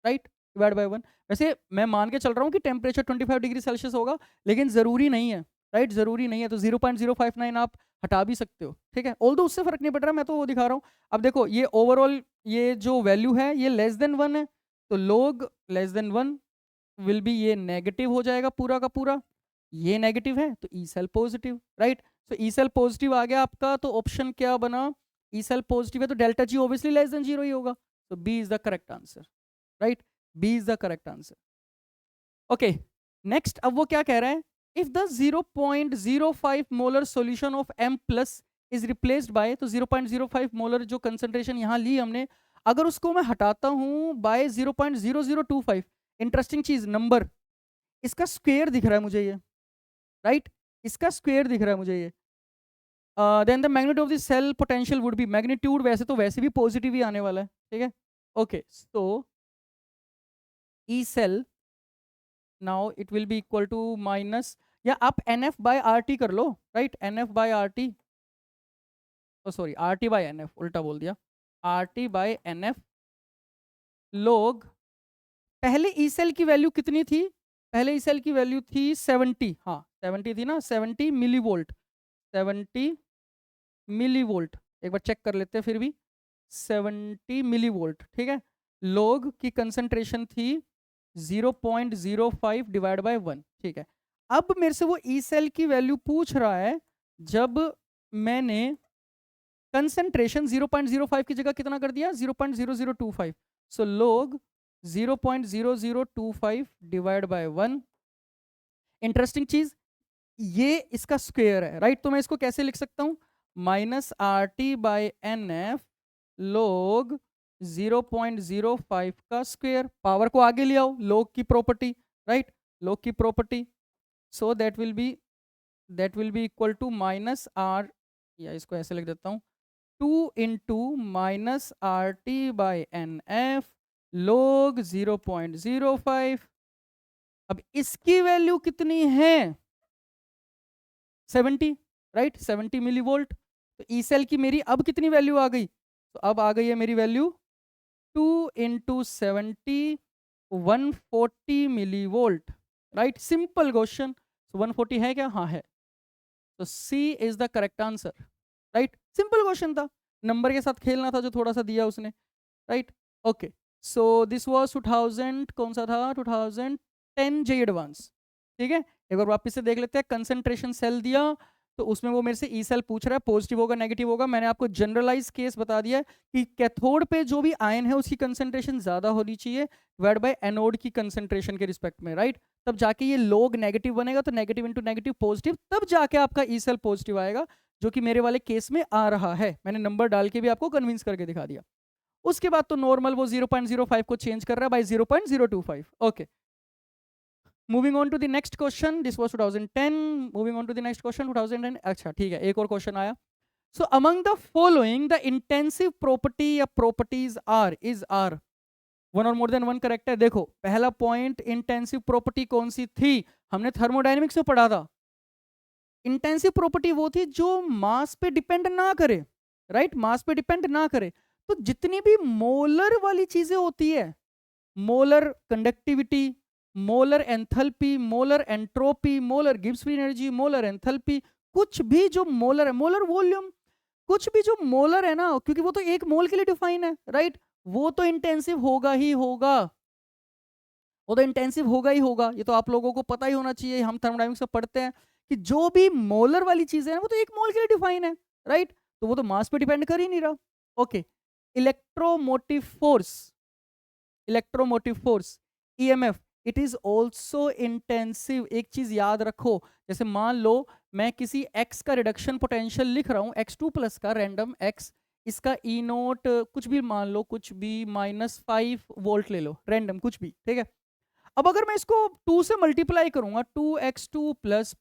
right? Divide by 1. वैसे मैं मान के चल रहा हूँ कि टेम्परेचर 25 डिग्री सेल्सियस होगा, लेकिन जरूरी नहीं है, राइट? जरूरी नहीं है. तो 0.059 आप हटा भी सकते हो, ठीक है? ऑल्दो उससे फर्क नहीं पड़ रहा, मैं तो वो दिखा रहा हूँ. अब देखो ये ओवरऑल ये जो वैल्यू है ये लेस देन 1 है, तो लोग लेस देन 1 विल बी, ये नेगेटिव हो जाएगा पूरा का पूरा, ये नेगेटिव है तो ई सेल पॉजिटिव, राइट? सो ई सेल पॉजिटिव आ गया आपका, तो ऑप्शन क्या बना, ई सेल पॉजिटिव है तो delta G obviously less than 0 ही होगा. तो B is the correct answer, right? B is the correct answer. Okay, next अब वो क्या कह रहा है if the 0.05 molar solution of M plus is replaced by, तो 0.05 मोलर जो कंसंट्रेशन यहाँ ली हमने, अगर उसको मैं हटाता हूँ बाय 0.0025, इंटरेस्टिंग चीज नंबर, इसका स्क्वायर दिख रहा है मुझे ये, राइट, इसका स्क्वायर दिख रहा है मुझे ये, then the magnitude of the cell potential would be, magnitude वैसे तो वैसे भी पॉजिटिव ही आने वाला है, ठीक है, okay, so E cell now it will be equal to minus, या आप NF बाय RT कर लो, right, NF by RT, sorry RT by NF, उल्टा बोल दिया, RT बाय NF लोग, पहले ई सेल की वैल्यू कितनी थी, पहले ई सेल की वैल्यू थी 70, हाँ 70 थी ना, 70 मिलीवोल्ट, 70 मिलीवोल्ट, एक बार चेक कर लेते हैं फिर भी, 70 मिलीवोल्ट, ठीक है, लोग की कंसंट्रेशन थी 0.05 डिवाइड बाय 1, ठीक है। अब मेरे से वो ई सेल की वैल्यू पूछ रहा है जब मैंने कंसंट्रेशन 0.05 की जगह कितना कर दिया, 0.0025, सो लोग 0.0025 डिवाइड बाय 1, इंटरेस्टिंग चीज ये इसका स्क्वायर है, राइट, तो मैं इसको कैसे लिख सकता हूं, minus RT by NF log 0.05 का स्क्वायर, पावर को आगे ले आओ, लोग की प्रॉपर्टी, राइट, लोग की property, so that will be equal to minus R, या इसको ऐसे लिख देता हूं, 2 into minus RT by NF log 0.05, अब इसकी वैल्यू कितनी है 70, राइट, 70 मिलीवोल्ट, तो ई सेल की मेरी अब कितनी वैल्यू आ गई, तो अब आ गई है मेरी value 2 into 70, 140 millivolt, right, simple question, 140 है क्या, हाँ है, तो C is the correct answer, right, simple question था, नंबर के साथ खेलना था जो थोड़ा सा दिया उसने, right, okay, so this was 2000, कौन सा था, 2010 जे एडवांस, ठीक है, एक बार वापस से देख लेते हैं, कंसंट्रेशन सेल दिया, तो उसमें वो मेरे से ई सेल पूछ रहा है, पॉजिटिव होगा नेगेटिव होगा, मैंने आपको जनरलाइज केस बता दिया है कि कैथोड पे जो भी आयन है उसकी कंसंट्रेशन ज्यादा होनी चाहिए डिवाइड बाय एनोड की कंसंट्रेशन के रिस्पेक्ट में, राइट, तब जाके ये लोग नेगेटिव बनेगा, तो नेगेटिव इंटू नेगेटिव पॉजिटिव, तब जाके आपका ई सेल पॉजिटिव आएगा, जो कि मेरे वाले केस में आ रहा है, मैंने नंबर डाल के भी आपको कन्विंस करके दिखा दिया। उसके बाद तो नॉर्मल वो 0.05 को चेंज कर रहा है by 0.025, okay, moving on to the next question, this was 2010, moving on to the next question 2010, अच्छा ठीक है, एक और क्वेश्चन आया, so among the following the intensive property या properties are, is are one or more then one correct है, देखो पहला पॉइंट, इंटेंसिव प्रॉपर्टी कौन सी थी, हमने थर्मोडायनेमिक्स में पढ़ा था, इंटेंसिव प्रॉपर्टी वो थी जो मास पे डिपेंड ना करे, राइट, मास पे डिपेंड ना करे, तो जितनी भी मोलर वाली चीजें होती है, molar conductivity, molar enthalpy, molar entropy, molar Gibbs free energy, molar enthalpy, कुछ भी जो मोलर है, मोलर वॉल्यूम, कुछ भी जो मोलर है ना, क्योंकि वो तो एक मोल के लिए डिफाइन है, राइट, वो तो इंटेंसिव होगा ही होगा, वो तो इंटेंसिव होगा ही होगा, ये तो आप लोगों को पता ही होना चाहिए, हम थर्मोडायनेमिक्स में पढ़ते हैं कि जो भी मोलर वाली चीजें हैं वो तो एक मोल के लिए डिफाइन है, राइट, तो वो तो मास पे डिपेंड कर ही नहीं रहा, okay, electromotive force, electromotive force EMF, it is also intensive, एक चीज याद रखो, जैसे मान लो मैं किसी x का रिडक्शन पोटेंशियल लिख रहा हूँ, x2 प्लस का रैंडम x, इसका E नोट कुछ भी मान लो, कुछ भी -5 वोल्ट ले लो, रैंडम कुछ भी, ठीक है, अब अगर मैं इसको 2 से मल्टीप्लाई करूंगा, 2x2 plus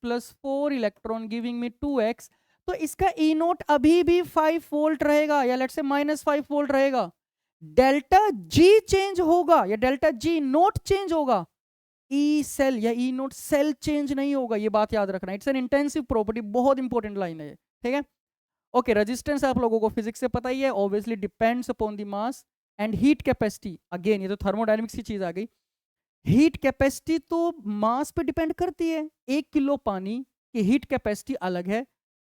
4 electron giving me 2x, तो इसका ई नोट अभी भी 5 वोल्ट रहेगा, या लेट्स से -5 वोल्ट रहेगा, डेल्टा जी चेंज होगा या डेल्टा जी नोट चेंज होगा, ई सेल या ई नोट सेल चेंज नहीं होगा, ये बात याद रखना, इट्स एन इंटेंसिव प्रॉपर्टी, बहुत इंपॉर्टेंट लाइन है, ठीक है, ओके, रेजिस्टेंस आप लोगों को फिजिक्स से पता ही है, obviously depends upon the mass, and heat capacity, again ये तो थर्मोडायनेमिक्स की चीज आ गई, हीट कैपेसिटी तो मास पे डिपेंड करती है, 1 किलो पानी की हीट कैपेसिटी अलग है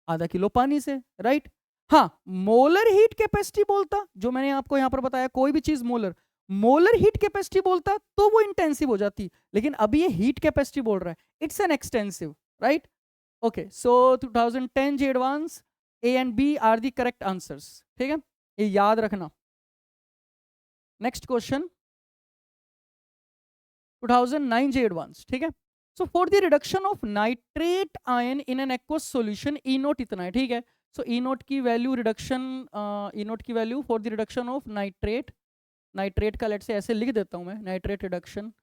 आधा किलो पानी से, राइट, हाँ, मोलर हीट कैपेसिटी बोलता, जो मैंने आपको यहां पर बताया, कोई भी चीज मोलर, मोलर हीट कैपेसिटी बोलता तो वो इंटेंसिव हो जाती, लेकिन अभी ये हीट कैपेसिटी बोल रहा है, it's an extensive, right, okay, so 2010 JEE advanced, A and B are the correct answers, ठीक है, ये याद रखना। नेक्स्ट क्वेश्चन 2009 जे एडवांस, ठीक है, सो for the reduction of nitrate ion in an aqueous solution E note इतना है, ठीक है। सो ई नोट की वैल्यू रिडक्शन, ई नोट की value for the reduction of nitrate, nitrate का लेट से ऐसे लिख देता हूँ मैं, नाइट्रेट रिडक्शन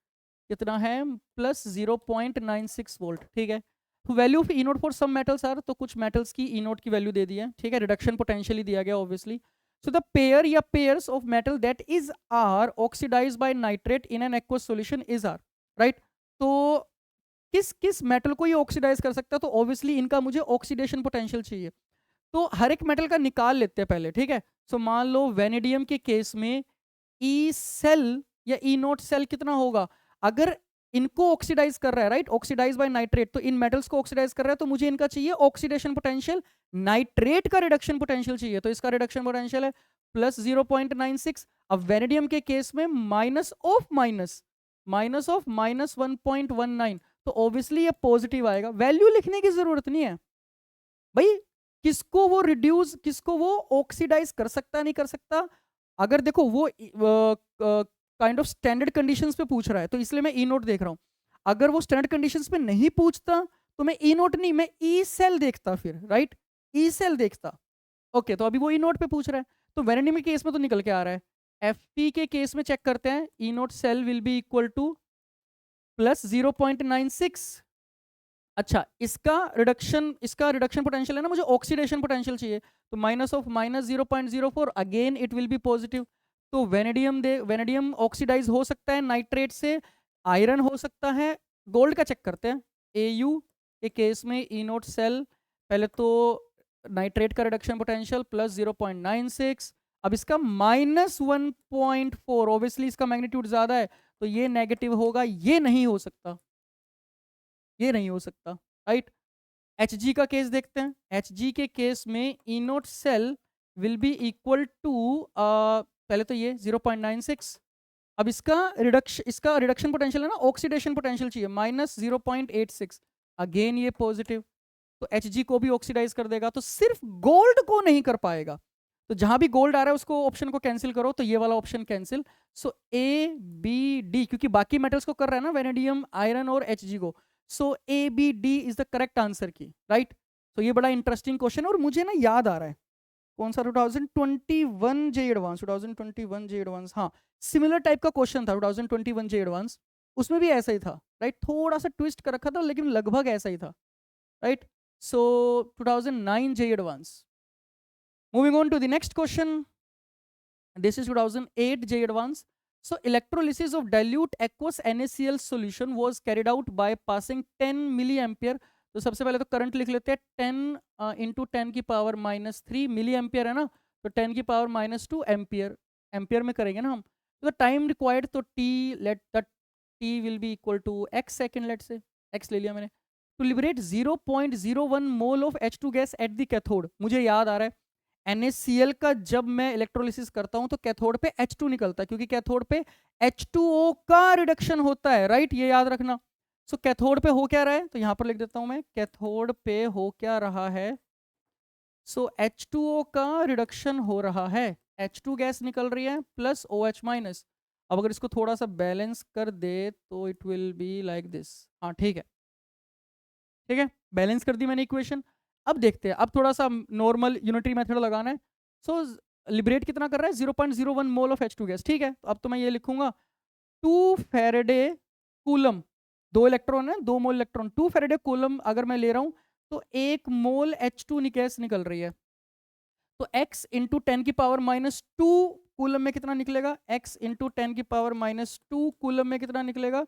कितना है, प्लस 0.96 वोल्ट, ठीक है। Value of E naught for some metals are, तो कुछ मेटल्स की ई नोट की वैल्यू दे दी है, ठीक है। रिडक्शन पोटेंशियली दिया गया ऑब्वियसली। सो द पेयर या pairs of metal that is are oxidise by nitrate in an aqueous solution is are, right. तो किस किस मेटल को ये ऑक्सीडाइज कर सकता है, तो ऑब्वियसली इनका मुझे ऑक्सीडेशन पोटेंशियल चाहिए। तो हर एक मेटल का निकाल लेते हैं पहले, ठीक है। सो मान लो वेनेडियम के केस में ई सेल या ई नोट सेल कितना होगा, अगर इनको ऑक्सीडाइज कर रहा है, राइट, ऑक्सीडाइज बाय नाइट्रेट, तो इन मेटल्स को ऑक्सीडाइज कर रहा है, तो मुझे इनका चाहिए ऑक्सीडेशन पोटेंशियल, नाइट्रेट का रिडक्शन पोटेंशियल चाहिए, तो इसका रिडक्शन पोटेंशियल है प्लस 0.96। अब वेनेडियम के केस में माइनस ऑफ माइनस 1.19, तो ऑब्वियसली ये पॉजिटिव आएगा। वैल्यू लिखने की जरूरत नहीं है भाई, किसको वो रिड्यूस, किसको वो ऑक्सीडाइज कर सकता नहीं कर सकता। अगर देखो वो काइंड ऑफ स्टैंडर्ड कंडीशंस पे पूछ रहा है, तो इसलिए मैं ई नोट देख रहा हूं। अगर वो स्टैंडर्ड कंडीशंस पे नहीं पूछता तो मैं ई नोट नहीं, मैं ई सेल देखता फिर, राइट, ई सेल देखता। ओके, तो अभी वो ई नोट पे पूछ रहा है, तो वेनेडियम के केस में तो निकल के आ रहा है। एफ के केस में चेक करते हैं, E naught cell will be equal to plus 0.96। अच्छा, इसका रिडक्शन पोटेंशियल है ना, मुझे ऑक्सीडेशन पोटेंशियल चाहिए, तो minus of minus 0.04, again it will B positive. तो वेनेडियम ऑक्सीडाइज हो सकता है नाइट्रेट से, आयरन हो सकता है, गोल्ड का चेक करते हैं। एयू के केस में ई नोट सेल, पहले तो नाइट्रेट का रिडक्शन पोटेंशियल प्लस 0.96, अब इसका माइनस 1.4, ऑब्वियसली इसका मैग्नीट्यूड ज्यादा है, तो ये नेगेटिव होगा, ये नहीं हो सकता, ये नहीं हो सकता, राइट। एच का केस देखते हैं। एच के केस में E naught cell will be equal to, पहले तो ये 0.96, अब इसका रिडक्शन पोटेंशियल है ना, ऑक्सीडेशन पोटेंशियल चाहिए, माइनस 0.86, अगेन ये पॉजिटिव, तो एच को भी ऑक्सीडाइज कर देगा, तो सिर्फ गोल्ड को नहीं कर पाएगा। तो जहां भी गोल्ड आ रहा है उसको ऑप्शन को कैंसिल करो, तो ये वाला option cancel. So A B D, क्योंकि बाकी मेटल्स को कर रहा है ना, वेनेडियम, आयरन और एच को, so A B D is the correct answer की, राइट। तो ये बड़ा इंटरेस्टिंग क्वेश्चन है, और मुझे ना याद आ रहा है कौन सा, 2021 जे एडवांस, 2021 जे एडवांस, हाँ, सिमिलर टाइप का क्वेश्चन था 2021 जे एडवांस, उसमें भी ऐसा ही था, राइट। थोड़ा सा ट्विस्ट कर रखा था, लेकिन लगभग ऐसा ही था, right. So 2009 J advance. Moving on to the next question. This is 2008 J advance. So electrolysis of dilute aqueous NaCl solution was carried out by passing 10 milliampere. तो सबसे पहले तो करंट लिख लेते हैं, 10 इंटू 10 की पावर माइनस 3 मिली एम्पियर है ना, तो 10 की पावर माइनस 2 एम्पियर, एम्पियर में करेंगे ना हम। तो टाइम रिक्वायर्ड, तो T, let the T will be equal to X second, let say X ले लिया मैंने। To liberate 0.01 mole of H2 gas at the cathode, मुझे याद आ रहा है NaCl का जब मैं इलेक्ट्रोलिसिस करता हूं तो कैथोड पे H2 निकलता है, क्योंकि कैथोड पे H2O का रिडक्शन होता है, राइट, ये याद रखना। सो कैथोड पे हो क्या रहा है, तो यहां पर लिख देता हूं मैं, कैथोड पे हो क्या रहा है, सो H2O का रिडक्शन हो रहा है, H2 गैस निकल रही है प्लस OH माइनस। अब अगर इसको थोड़ा सा बैलेंस कर दे तो it will be like this, हाँ ठीक है, ठीक है, बैलेंस कर दी मैंने इक्वेशन। अब देखते हैं, अब थोड़ा सा नॉर्मल यूनिटरी मेथड लगाना है। सो लिबरेट कितना कर रहा है, 0.01 मोल ऑफ H2 गैस, ठीक है। तो अब तो मैं ये लिखूंगा 2 फैरेडे कूलम, 2 इलेक्ट्रॉन है, 2 मोल इलेक्ट्रॉन, 2 फैरेडे कूलम अगर मैं ले रहा हूं तो 1 मोल H2 गैस निकल रही है, तो x इंटू 10 की पावर माइनस 2 कूलम में कितना निकलेगा, x इंटू 10 की पावर माइनस 2 कूलम में कितना निकलेगा,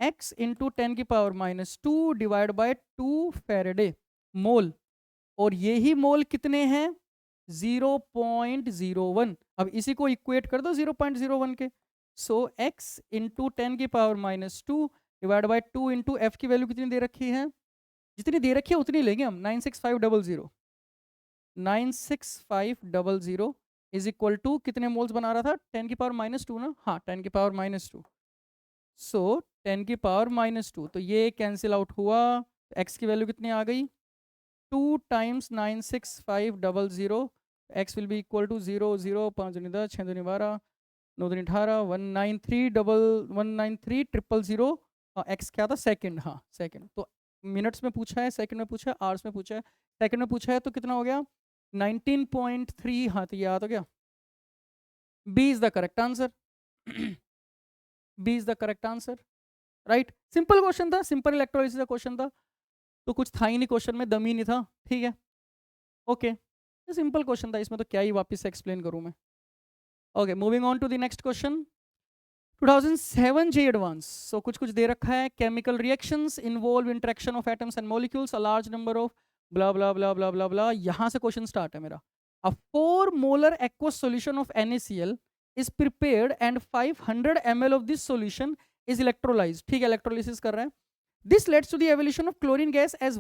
x इंटू 10 की power minus 2 divide by 2 Faraday मोल, और ये ही मोल कितने हैं, 0.01। अब इसी को इक्वेट कर दो 0.01 के, सो x इंटू 10 की power minus 2 divide by 2 into F की वैल्यू कितनी दे रखी है, जितनी दे रखी है उतनी लेंगे हम, 96500, 96500 इज इक्वल टू कितने मोल्स बना रहा था, 10 की पावर माइनस 2 ना, हाँ 10 की पावर माइनस 2, सो 10 की पावर माइनस 2, तो ये कैंसिल आउट हुआ, x की वैल्यू कितनी आ गई, 2 times 96500, x will be equal to 0 0 5 दूनी 10 6 दूनी 12 9 दूनी 18 193 000 एक्स क्या था, सेकंड, हाँ सेकंड। तो मिनट्स में पूछा है, सेकंड में पूछा है, आवर्स में पूछा है, सेकंड में पूछा है, तो कितना हो गया 19.3। हाँ तो याद हो गया, B is the correct answer. B is the correct answer, right. Simple question था, सिंपल इलेक्ट्रोलिसिस का क्वेश्चन था, तो कुछ था ही नहीं क्वेश्चन में, दम ही नहीं था, ठीक है। ओके, सिंपल क्वेश्चन था, इसमें तो क्या ही वापस से एक्सप्लेन करूं मैं। Okay, moving on to the next question. 2007 JEE advanced, so कुछ कुछ दे रखा है, chemical reactions involve interaction of atoms and molecules a large number of blah blah blah blah blah blah. यहां से क्वेश्चन स्टार्ट है मेरा। A 4 molar aqueous solution of NaCl is prepared and 500 ml of this solution is electrolyzed। ठीक है, electrolysis कर रहे हैं। This leads to the evolution of chlorine gas as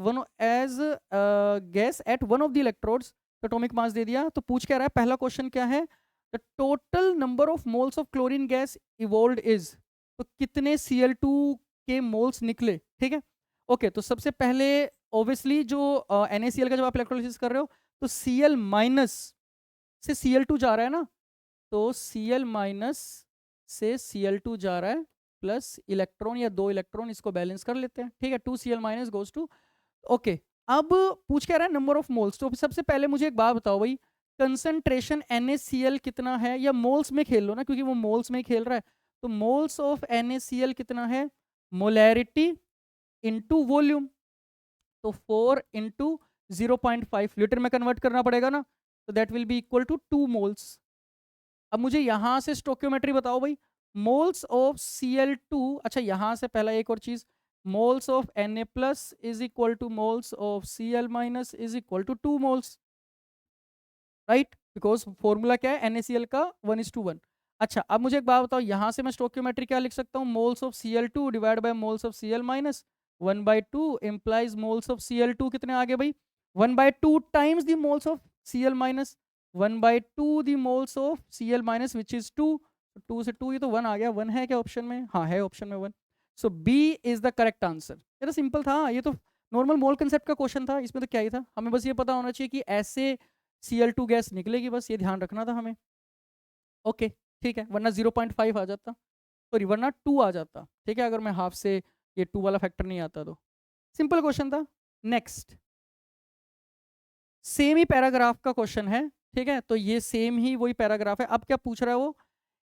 gas at one of the electrodes। तो atomic mass दे दिया, तो पूछ क्या रहा है, पहला क्वेश्चन क्या है, the total number of moles of chlorine gas evolved is। तो कितने Cl2 के मोल्स निकले, ठीक है। ओके, तो सबसे पहले ऑब्वियसली जो NaCl का जब आप इलेक्ट्रोलिसिस कर रहे हो, तो Cl माइनस से Cl2 जा रहा है ना, तो Cl माइनस से Cl2 जा रहा है, प्लस इलेक्ट्रॉन या 2 इलेक्ट्रॉन, इसको बैलेंस कर लेते हैं, ठीक है। 2Cl minus goes to, okay. अब पूछ क्या रहा है, नंबर ऑफ मोल्स। तो सबसे पहले मुझे एक बात बताओ भाई, कंसंट्रेशन NaCl कितना है, या मोल्स में खेल लो ना, क्योंकि वो मोल्स में ही खेल रहा है। तो मोल्स ऑफ NaCl कितना है, मोलैरिटी इंटू वॉल्यूम, तो 4 इंटू 0.5 लीटर में कन्वर्ट करना पड़ेगा ना, तो that will be equal to 2 moles. अब मुझे यहां से स्टोक्योमेट्री बताओ भाई, मोल्स ऑफ Cl2, अच्छा यहां से पहला एक और चीज, moles of Na plus is equal to moles of Cl minus is equal to 2 moles, right, because formula क्या है NaCl का 1:1। अच्छा, अब मुझे एक बात बताओ, यहां से मैं स्टोक्योमेट्री क्या लिख सकता हूँ, moles of Cl2 divide by moles of Cl minus 1/2 implies moles of Cl2 कितने आ गए भाई, 1/2 times the moles of Cl minus 1/2 the moles of Cl minus which is 2। 2 से 2, ये तो 1 आ गया, 1 है क्या ऑप्शन में, हाँ है ऑप्शन में 1। So B is the correct answer. ये तो सिंपल था, ये तो नॉर्मल मोल कंसेप्ट का क्वेश्चन था, इसमें तो क्या ही था, हमें बस ये पता होना चाहिए कि ऐसे Cl2 गैस निकलेगी, बस ये ध्यान रखना था हमें। ओके, ठीक है, वरना 0.5 आ जाता, सॉरी वरना 2 आ जाता, ठीक है, अगर मैं हाफ से ये 2 वाला फैक्टर नहीं आता तो। सिंपल क्वेश्चन था। नेक्स्ट, सेम ही पैराग्राफ का क्वेश्चन है, ठीक है, तो ये सेम ही वही पैराग्राफ है। अब क्या पूछ रहा है वो,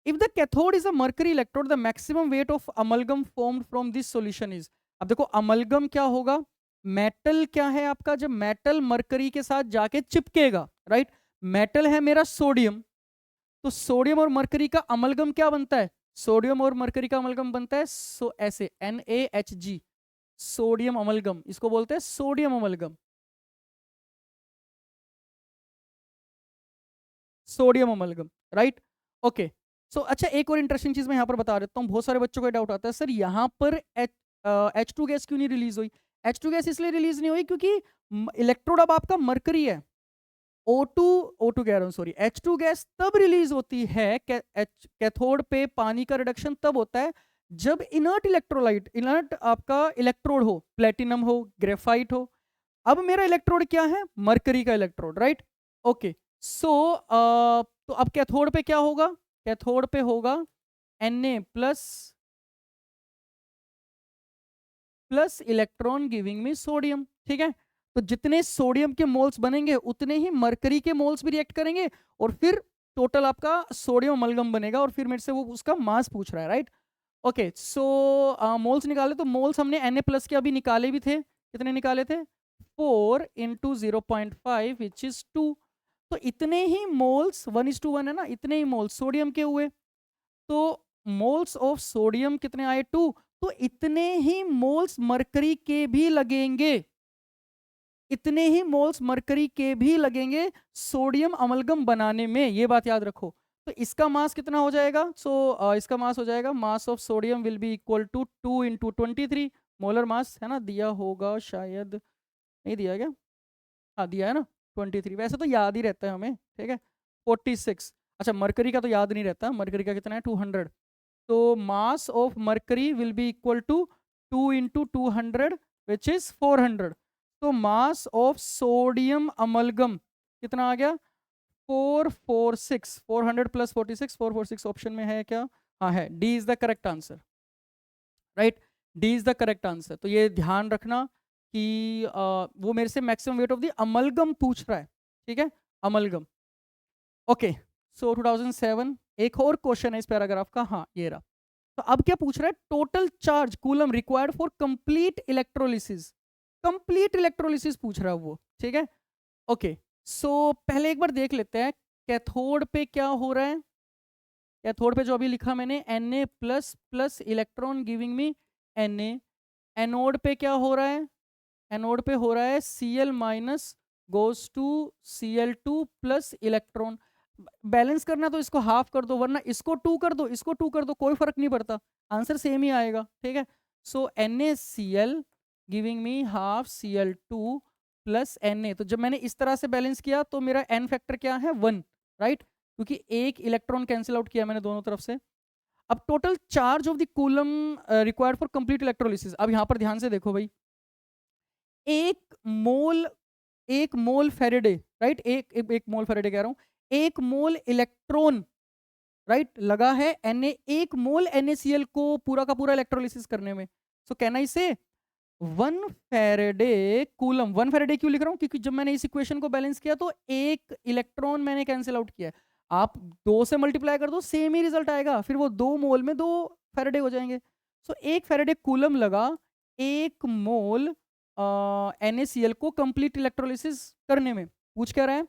if the cathode is a mercury electrode the maximum weight of amalgam formed from this solution is. अब देखो अमलगम क्या होगा, मेटल क्या है आपका, जब मेटल मरकरी के साथ जाके चिपकेगा, राइट, मेटल है मेरा सोडियम, तो सोडियम और मरकरी का अमलगम क्या बनता है, सोडियम और मरकरी का अमलगम बनता है सो ऐसे NaHg, सोडियम अमलगम, इसको बोलते हैं sodium amalgam, sodium amalgam, right. Okay, so अच्छा एक और इंटरेस्टिंग चीज मैं यहाँ पर बता देता हूँ, बहुत सारे बच्चों को डाउट आता है, सर यहाँ पर H2 गैस क्यों नहीं रिलीज हुई। H2 गैस इसलिए रिलीज नहीं हुई क्योंकि इलेक्ट्रोड अब आपका मरकरी है, O2 कह रहा हूँ सॉरी, H2 गैस तब रिलीज होती है, कैथोड पे पानी का रिडक्शन तब होता है जब इनर्ट इलेक्ट्रोलाइट, इनर्ट आपका इलेक्ट्रोड हो, प्लेटिनम हो, ग्रेफाइट हो। अब मेरा इलेक्ट्रोड क्या है, मरकरी का इलेक्ट्रोड, राइट। ओके, सो तो अब कैथोड पे क्या होगा, कैथोड पे होगा Na plus plus electron giving में सोडियम, ठीक है। तो जितने सोडियम के मोल्स बनेंगे उतने ही मरकरी के मोल्स भी रिएक्ट करेंगे, और फिर टोटल आपका सोडियम अमलगम बनेगा, और फिर मेरे से वो उसका मास पूछ रहा है, राइट। ओके, सो मोल्स निकाले, तो मोल्स हमने Na प्लस के अभी निकाले भी थे, कितने निकाले थे, 4 इंटू 0.5 विच इज 2। तो इतने ही मोल्स 1:1 है ना, इतने ही मोल्स सोडियम के हुए, तो मोल्स ऑफ सोडियम कितने आए, 2। तो इतने ही मोल्स मरकरी के भी लगेंगे, इतने ही मोल्स मरकरी के भी लगेंगे सोडियम अमलगम बनाने में, ये बात याद रखो। तो इसका मास कितना हो जाएगा, सो इसका मास हो जाएगा, mass of sodium will be equal to 2 into 23 molar mass, है ना, दिया होगा शायद, नहीं दिया क्या, हाँ दिया है ना 23, वैसे तो याद ही रहता है हमें, ठीक है 46। अच्छा मरकरी का तो याद नहीं रहता, मरकरी का कितना है 200, तो mass of mercury will be equal to 2 into 200 which is 400। तो मास ऑफ सोडियम अमलगम कितना आ गया, 446, 400 प्लस 46, 446 ऑप्शन में है क्या, हाँ है, D is the correct answer, right. D is the correct answer. तो ये ध्यान रखना कि वो मेरे से maximum weight of the amalgam पूछ रहा है, ठीक है, अमलगम। ओके, सो 2007 एक और क्वेश्चन है इस पैराग्राफ का, हाँ ये रहा। तो अब क्या पूछ रहा है, total charge coulomb required for complete electrolysis, complete electrolysis पूछ रहा है वो, ठीक है। ओके, सो पहले एक बार देख लेते हैं कैथोड पे क्या हो रहा है। कैथोड पे जो अभी लिखा मैंने Na plus plus electron giving me Na। Anode पे क्या हो रहा है, एनोड पे हो रहा है Cl minus goes to Cl2 plus electron. Balance करना तो इसको हाफ कर दो, वरना इसको 2 कर दो, इसको 2 कर दो, कोई फर्क नहीं पड़ता, आंसर सेम ही आएगा, ठीक है। सो NaCl giving me half Cl2 plus Na। तो जब मैंने इस तरह से बैलेंस किया तो मेरा n फैक्टर क्या है 1, राइट, क्योंकि एक इलेक्ट्रॉन कैंसिल आउट किया मैंने दोनों तरफ से। अब total charge of the coulomb required for complete electrolysis, अब यहां पर ध्यान से देखो भाई, एक मोल फेरेडे, राइट, एक मोल फेरेडे कह रहा हूं, एक मोल इलेक्ट्रॉन, राइट, लगा है Na, एक मोल NaCl को पूरा का पूरा इलेक्ट्रोलिसिस करने में। सो कैन आई से 1 फेरेडे कूलम। 1 फेरेडे क्यों लिख रहा हूं, क्योंकि जब मैंने इस इक्वेशन को बैलेंस किया तो एक इलेक्ट्रॉन मैंने कैंसिल आउट किया। आप 2 से मल्टीप्लाई कर दो, सेम ही रिजल्ट आएगा, फिर वो 2 मोल में 2 फेरेडे हो जाएंगे। सो 1 फेरेडे कूलम लगा एक मोल NaCl को कंप्लीट इलेक्ट्रोलिसिस करने में। पूछ क्या रहा है,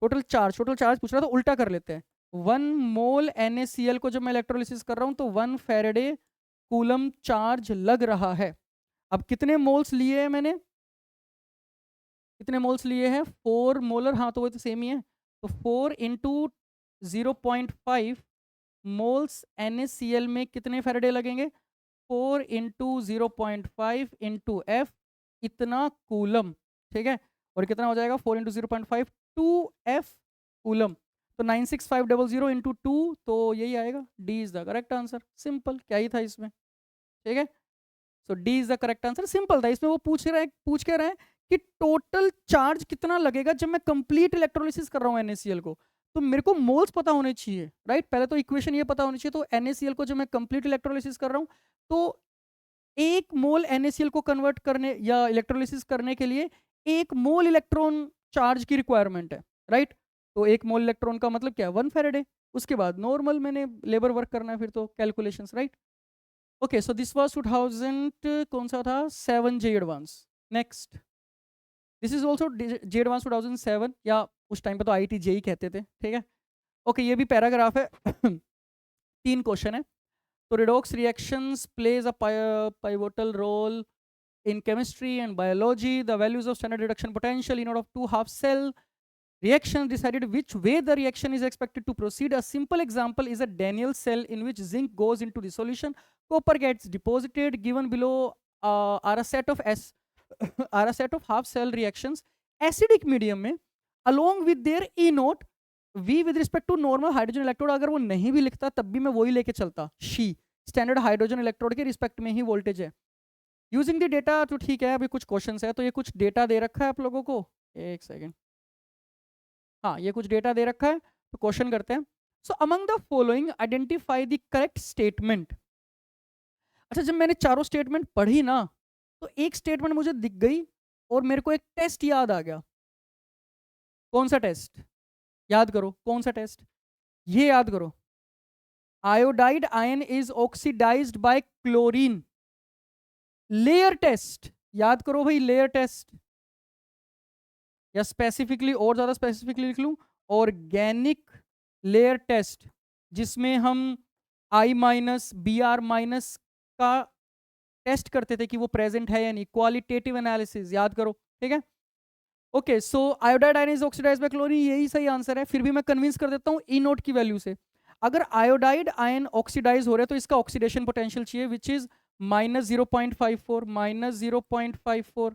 टोटल चार्ज, टोटल चार्ज पूछ रहा है, तो उल्टा कर लेते हैं। 1 मोल NaCl को जब मैं इलेक्ट्रोलिसिस कर रहा हूं तो 1 फेरेडे कूलम चार्ज लग रहा है। अब कितने मोल्स लिए हैं मैंने, कितने मोल्स लिए हैं, 4 मोलर, हाँ तो वो तो सेम ही है। तो 4 इंटू 0.5 मोल्स NaCl में कितने फेरेडे लगेंगे, 4 इंटू 0.5 इंटू एफ, इतना कूलम, ठीक है। और कितना हो जाएगा 4 इंटू 0.5 2F कूलम। तो 96500 इंटू 2, तो यही आएगा, D is the correct answer. Simple, क्या ही था इसमें, ठीक है। So D is the correct answer, simple था। इसमें वो पूछ के रहा है कि टोटल चार्ज कितना लगेगा जब मैं कंप्लीट इलेक्ट्रोलिसिस कर रहा हूँ NaCl को। तो मेरे को मोल्स पता होने चाहिए, राइट, पहले तो इक्वेशन ये पता होनी चाहिए। तो NaCl को जब मैं कंप्लीट इलेक्ट्रोलिसिस कर रहा हूँ तो एक मोल NaCl को कन्वर्ट करने या इलेक्ट्रोलिसिस करने के लिए एक मोल इलेक्ट्रॉन चार्ज की रिक्वायरमेंट है, राइट। तो एक मोल इलेक्ट्रॉन का मतलब क्या है 1 फेरेडे। उसके बाद नॉर्मल मैंने लेबर वर्क करना है फिर तो calculations, right. Okay, so this was 2000 कौन सा था 7 JEE advanced. Next, this is also JEE advanced 2007, या उस टाइम पे तो IIT JEE कहते थे, ठीक है। ओके, ये भी पैराग्राफ है 3 क्वेश्चन है। तो redox reactions plays a pivotal role in chemistry and biology. The values of standard reduction potential in order of 2 half cell reactions decided which way the reaction is expected to proceed. A simple example is a Daniell cell in which zinc goes into the solution, copper gets deposited. Given below are a set of are a set of half cell reactions acidic medium में along with their E note V with respect to normal hydrogen electrode। अगर वो नहीं भी लिखता तब भी मैं वही लेके चलता, शी स्टैंडर्ड हाइड्रोजन इलेक्ट्रोड के रिस्पेक्ट में ही वोल्टेज है। यूजिंग द डेटा, तो ठीक है, अभी कुछ क्वेश्चंस है, तो ये कुछ डेटा दे रखा है आप लोगों को, एक सेकेंड, हाँ ये कुछ डेटा दे रखा है, तो क्वेश्चन करते हैं। सो among the following identify the correct statement. अच्छा, जब मैंने चारों स्टेटमेंट पढ़ी ना तो एक स्टेटमेंट मुझे दिख गई और मेरे को एक टेस्ट याद आ गया। कौन सा टेस्ट, याद करो कौन सा टेस्ट, ये याद करो, iodide ion is oxidised by chlorine. Layer test, याद करो भाई, लेयर टेस्ट, या स्पेसिफिकली और ज्यादा स्पेसिफिकली लिख लूं, ऑर्गेनिक लेयर टेस्ट, जिसमें हम I-Br- का टेस्ट करते थे कि वो प्रेजेंट है या नहीं, क्वालिटेटिव एनालिसिस, याद करो, ठीक है। Okay, so iodide ion is oxidised by chlorine, यही सही आंसर है। फिर भी मैं कन्विंस कर देता हूँ ई नोट की वैल्यू से। अगर आयोडाइड आयन ऑक्सीडाइज हो रहे हैं तो इसका ऑक्सीडेशन पोटेंशियल चाहिए विच इज -0.54, -0.54,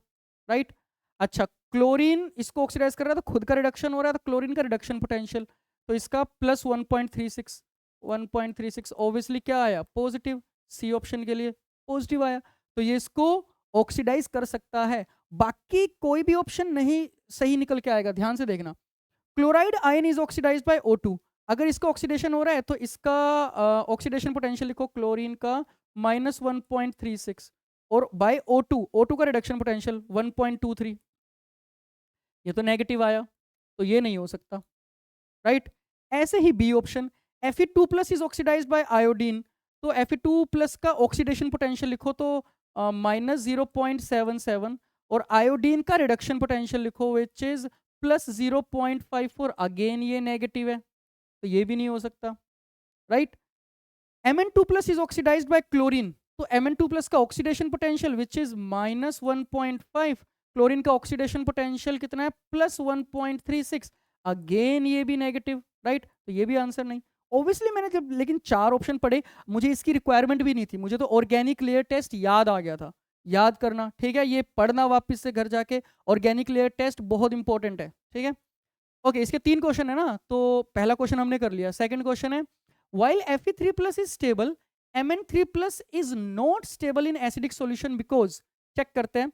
राइट। अच्छा, क्लोरीन इसको ऑक्सीडाइज कर रहा है तो खुद का रिडक्शन हो रहा है, तो क्लोरीन का रिडक्शन पोटेंशियल, तो इसका +1.36, 1.36 ऑब्वियसली क्या आया, पॉजिटिव, सी ऑप्शन के लिए पॉजिटिव आया, तो ये इसको ऑक्सीडाइज कर सकता है। बाकी कोई भी ऑप्शन नहीं सही निकल के आएगा, ध्यान से देखना। Chloride ion is oxidised by O2, अगर इसका ऑक्सीडेशन हो रहा है तो इसका ऑक्सीडेशन पोटेंशियल लिखो क्लोरीन का -1.36 और बाय O2 का रिडक्शन पोटेंशियल 1.23, ये तो नेगेटिव आया, तो ये नहीं हो सकता, राइट। ऐसे ही B option, Fe2+ is oxidise by iodine, तो Fe2+ का ऑक्सीडेशन पोटेंशियल लिखो तो -0.77 और आयोडीन का रिडक्शन पोटेंशियल लिखो विच इज +0.54, अगेन ये नेगेटिव है, तो ये भी नहीं हो सकता, right. Mn2+ is oxidise by chlorine, तो Mn2+ का oxidation potential which is -1.5, chlorine का ऑक्सीडेशन पोटेंशियल कितना है +1.36, अगेन ये भी नेगेटिव, राइट, तो ये भी आंसर नहीं। ऑब्वियसली मैंने जब लेकिन 4 ऑप्शन पढ़े, मुझे इसकी रिक्वायरमेंट भी नहीं थी, मुझे तो ऑर्गेनिक लेयर टेस्ट याद आ गया था, याद करना, ठीक है, ये पढ़ना वापस से घर जाके, ऑर्गेनिक लेयर टेस्ट बहुत इंपॉर्टेंट है, ठीक है। ओके, इसके 3 क्वेश्चन है ना, तो पहला क्वेश्चन हमने कर लिया। सेकंड क्वेश्चन है, while Fe3+ is stable, Mn3+ is not stable in acidic solution because, check करते हैं।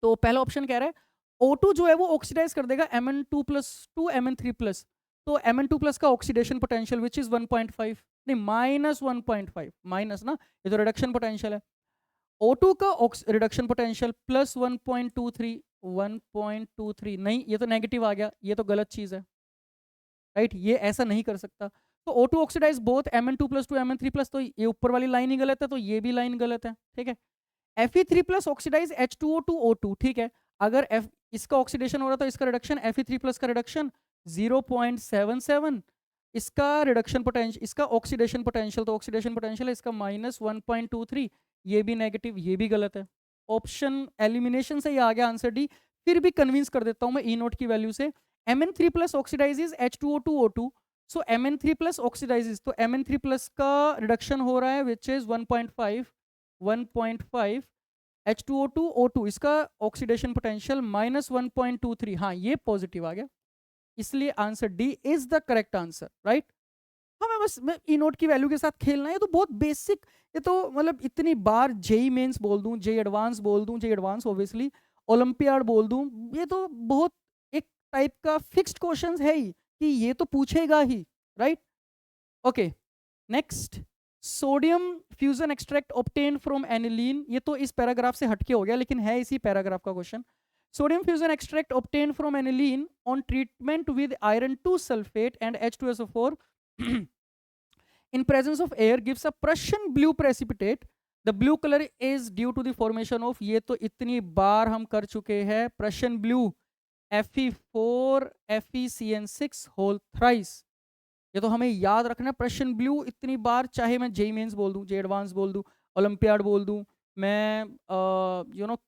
तो पहला ऑप्शन कह रहा है O2 जो है वो ऑक्सीडाइज कर देगा Mn2+ टू Mn3+, तो Mn2+ का ऑक्सीडेशन पोटेंशियल विच इज 1.5, नहीं -1.5, माइनस ना, ये तो रिडक्शन पोटेंशियल है। O2 का रिडक्शन पोटेंशियल +1.23, 1.23 नहीं, ये तो नेगेटिव आ गया, ये तो गलत चीज है, राइट, ये ऐसा नहीं कर सकता। तो O2 oxidise both Mn2+ to Mn3+, तो ये ऊपर वाली लाइन ही गलत है, तो ये भी लाइन गलत है, ठीक है। Fe3+ oxidise H2O to O2, ठीक है, अगर इसका ऑक्सीडेशन हो रहा था, इसका रिडक्शन Fe3+ का रिडक्शन 0.77, इसका रिडक्शन पोटेंशियल, इसका ऑक्सीडेशन पोटेंशियल, तो ऑक्सीडेशन पोटेंशियल है इसका -1.23, ये भी नेगेटिव, ये भी गलत है। ऑप्शन एलिमिनेशन से ही आ गया आंसर डी, फिर भी कन्विंस कर देता हूं मैं E0 की वैल्यू से। Mn3+ oxidises H2O to O2, so Mn3+ oxidises, तो Mn3+ का रिडक्शन हो रहा है which is 1.5, H2O to O2, इसका ऑक्सीडेशन पोटेंशियल -1.23, हाँ ये पॉजिटिव आ गया, इसलिए answer D is the correct answer, right. हमें बस मैं E0 की वैल्यू के साथ खेलना है, ये तो बहुत बेसिक, ये तो मतलब इतनी बार जेई मेंस बोल दूं, जेई एडवांस बोल दूं, जेई एडवांस ऑब्वियसली ओलंपियाड बोल दूं, ये तो बहुत एक टाइप का फिक्स्ड क्वेश्चंस है ही कि ये तो पूछेगा ही, right. Okay, next, sodium fusion extract obtain from aniline, ये तो इस पैराग्राफ से हटके हो गया लेकिन है इसी पैराग्राफ का question. Sodium fusion extract obtain from aniline on treatment with iron 2 sulphate and H2SO4 in presence of air gives a Prussian blue precipitate. The blue color is due to the formation of, ये तो इतनी बार हम कर चुके हैं, Prussian blue Fe4 FeCN6 whole thrice, ये तो हमें याद रखना है। प्रशियन ब्लू इतनी बार, चाहे मैं जेई मेंस बोल दूं, जे एडवांस बोल दूं, ओलंपियाड बोल दूं, मैं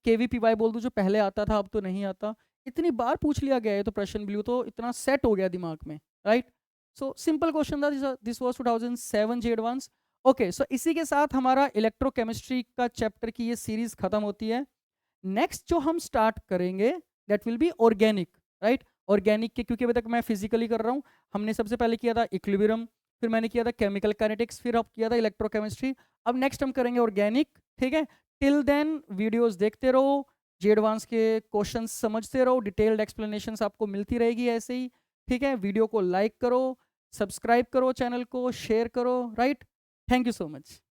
KVPY बोल दूं जो पहले आता था अब तो नहीं आता, इतनी बार पूछ लिया गया है, तो प्रशियन ब्लू तो इतना सेट हो गया दिमाग में, राइट। सो सिंपल क्वेश्चन था, this was 2007 JEE advanced. Okay, so इसी के साथ हमारा इलेक्ट्रोकेमिस्ट्री का चैप्टर की ये सीरीज खत्म होती है। नेक्स्ट जो हम स्टार्ट करेंगे that will B organic, right. Organic के, क्योंकि अभी तक मैं फिजिकली कर रहा हूँ, हमने सबसे पहले किया था इक्विलिब्रियम, फिर मैंने किया था केमिकल काइनेटिक्स, फिर अब किया था इलेक्ट्रोकेमिस्ट्री, अब नेक्स्ट हम करेंगे ऑर्गेनिक, ठीक है। टिल देन वीडियोस देखते रहो, जे एडवांस के क्वेश्चंस समझते रहो, डिटेल्ड एक्सप्लेनेशंस आपको मिलती रहेगी ऐसे ही, ठीक है। वीडियो को लाइक करो, सब्सक्राइब करो, चैनल को शेयर करो, right. Thank you so much.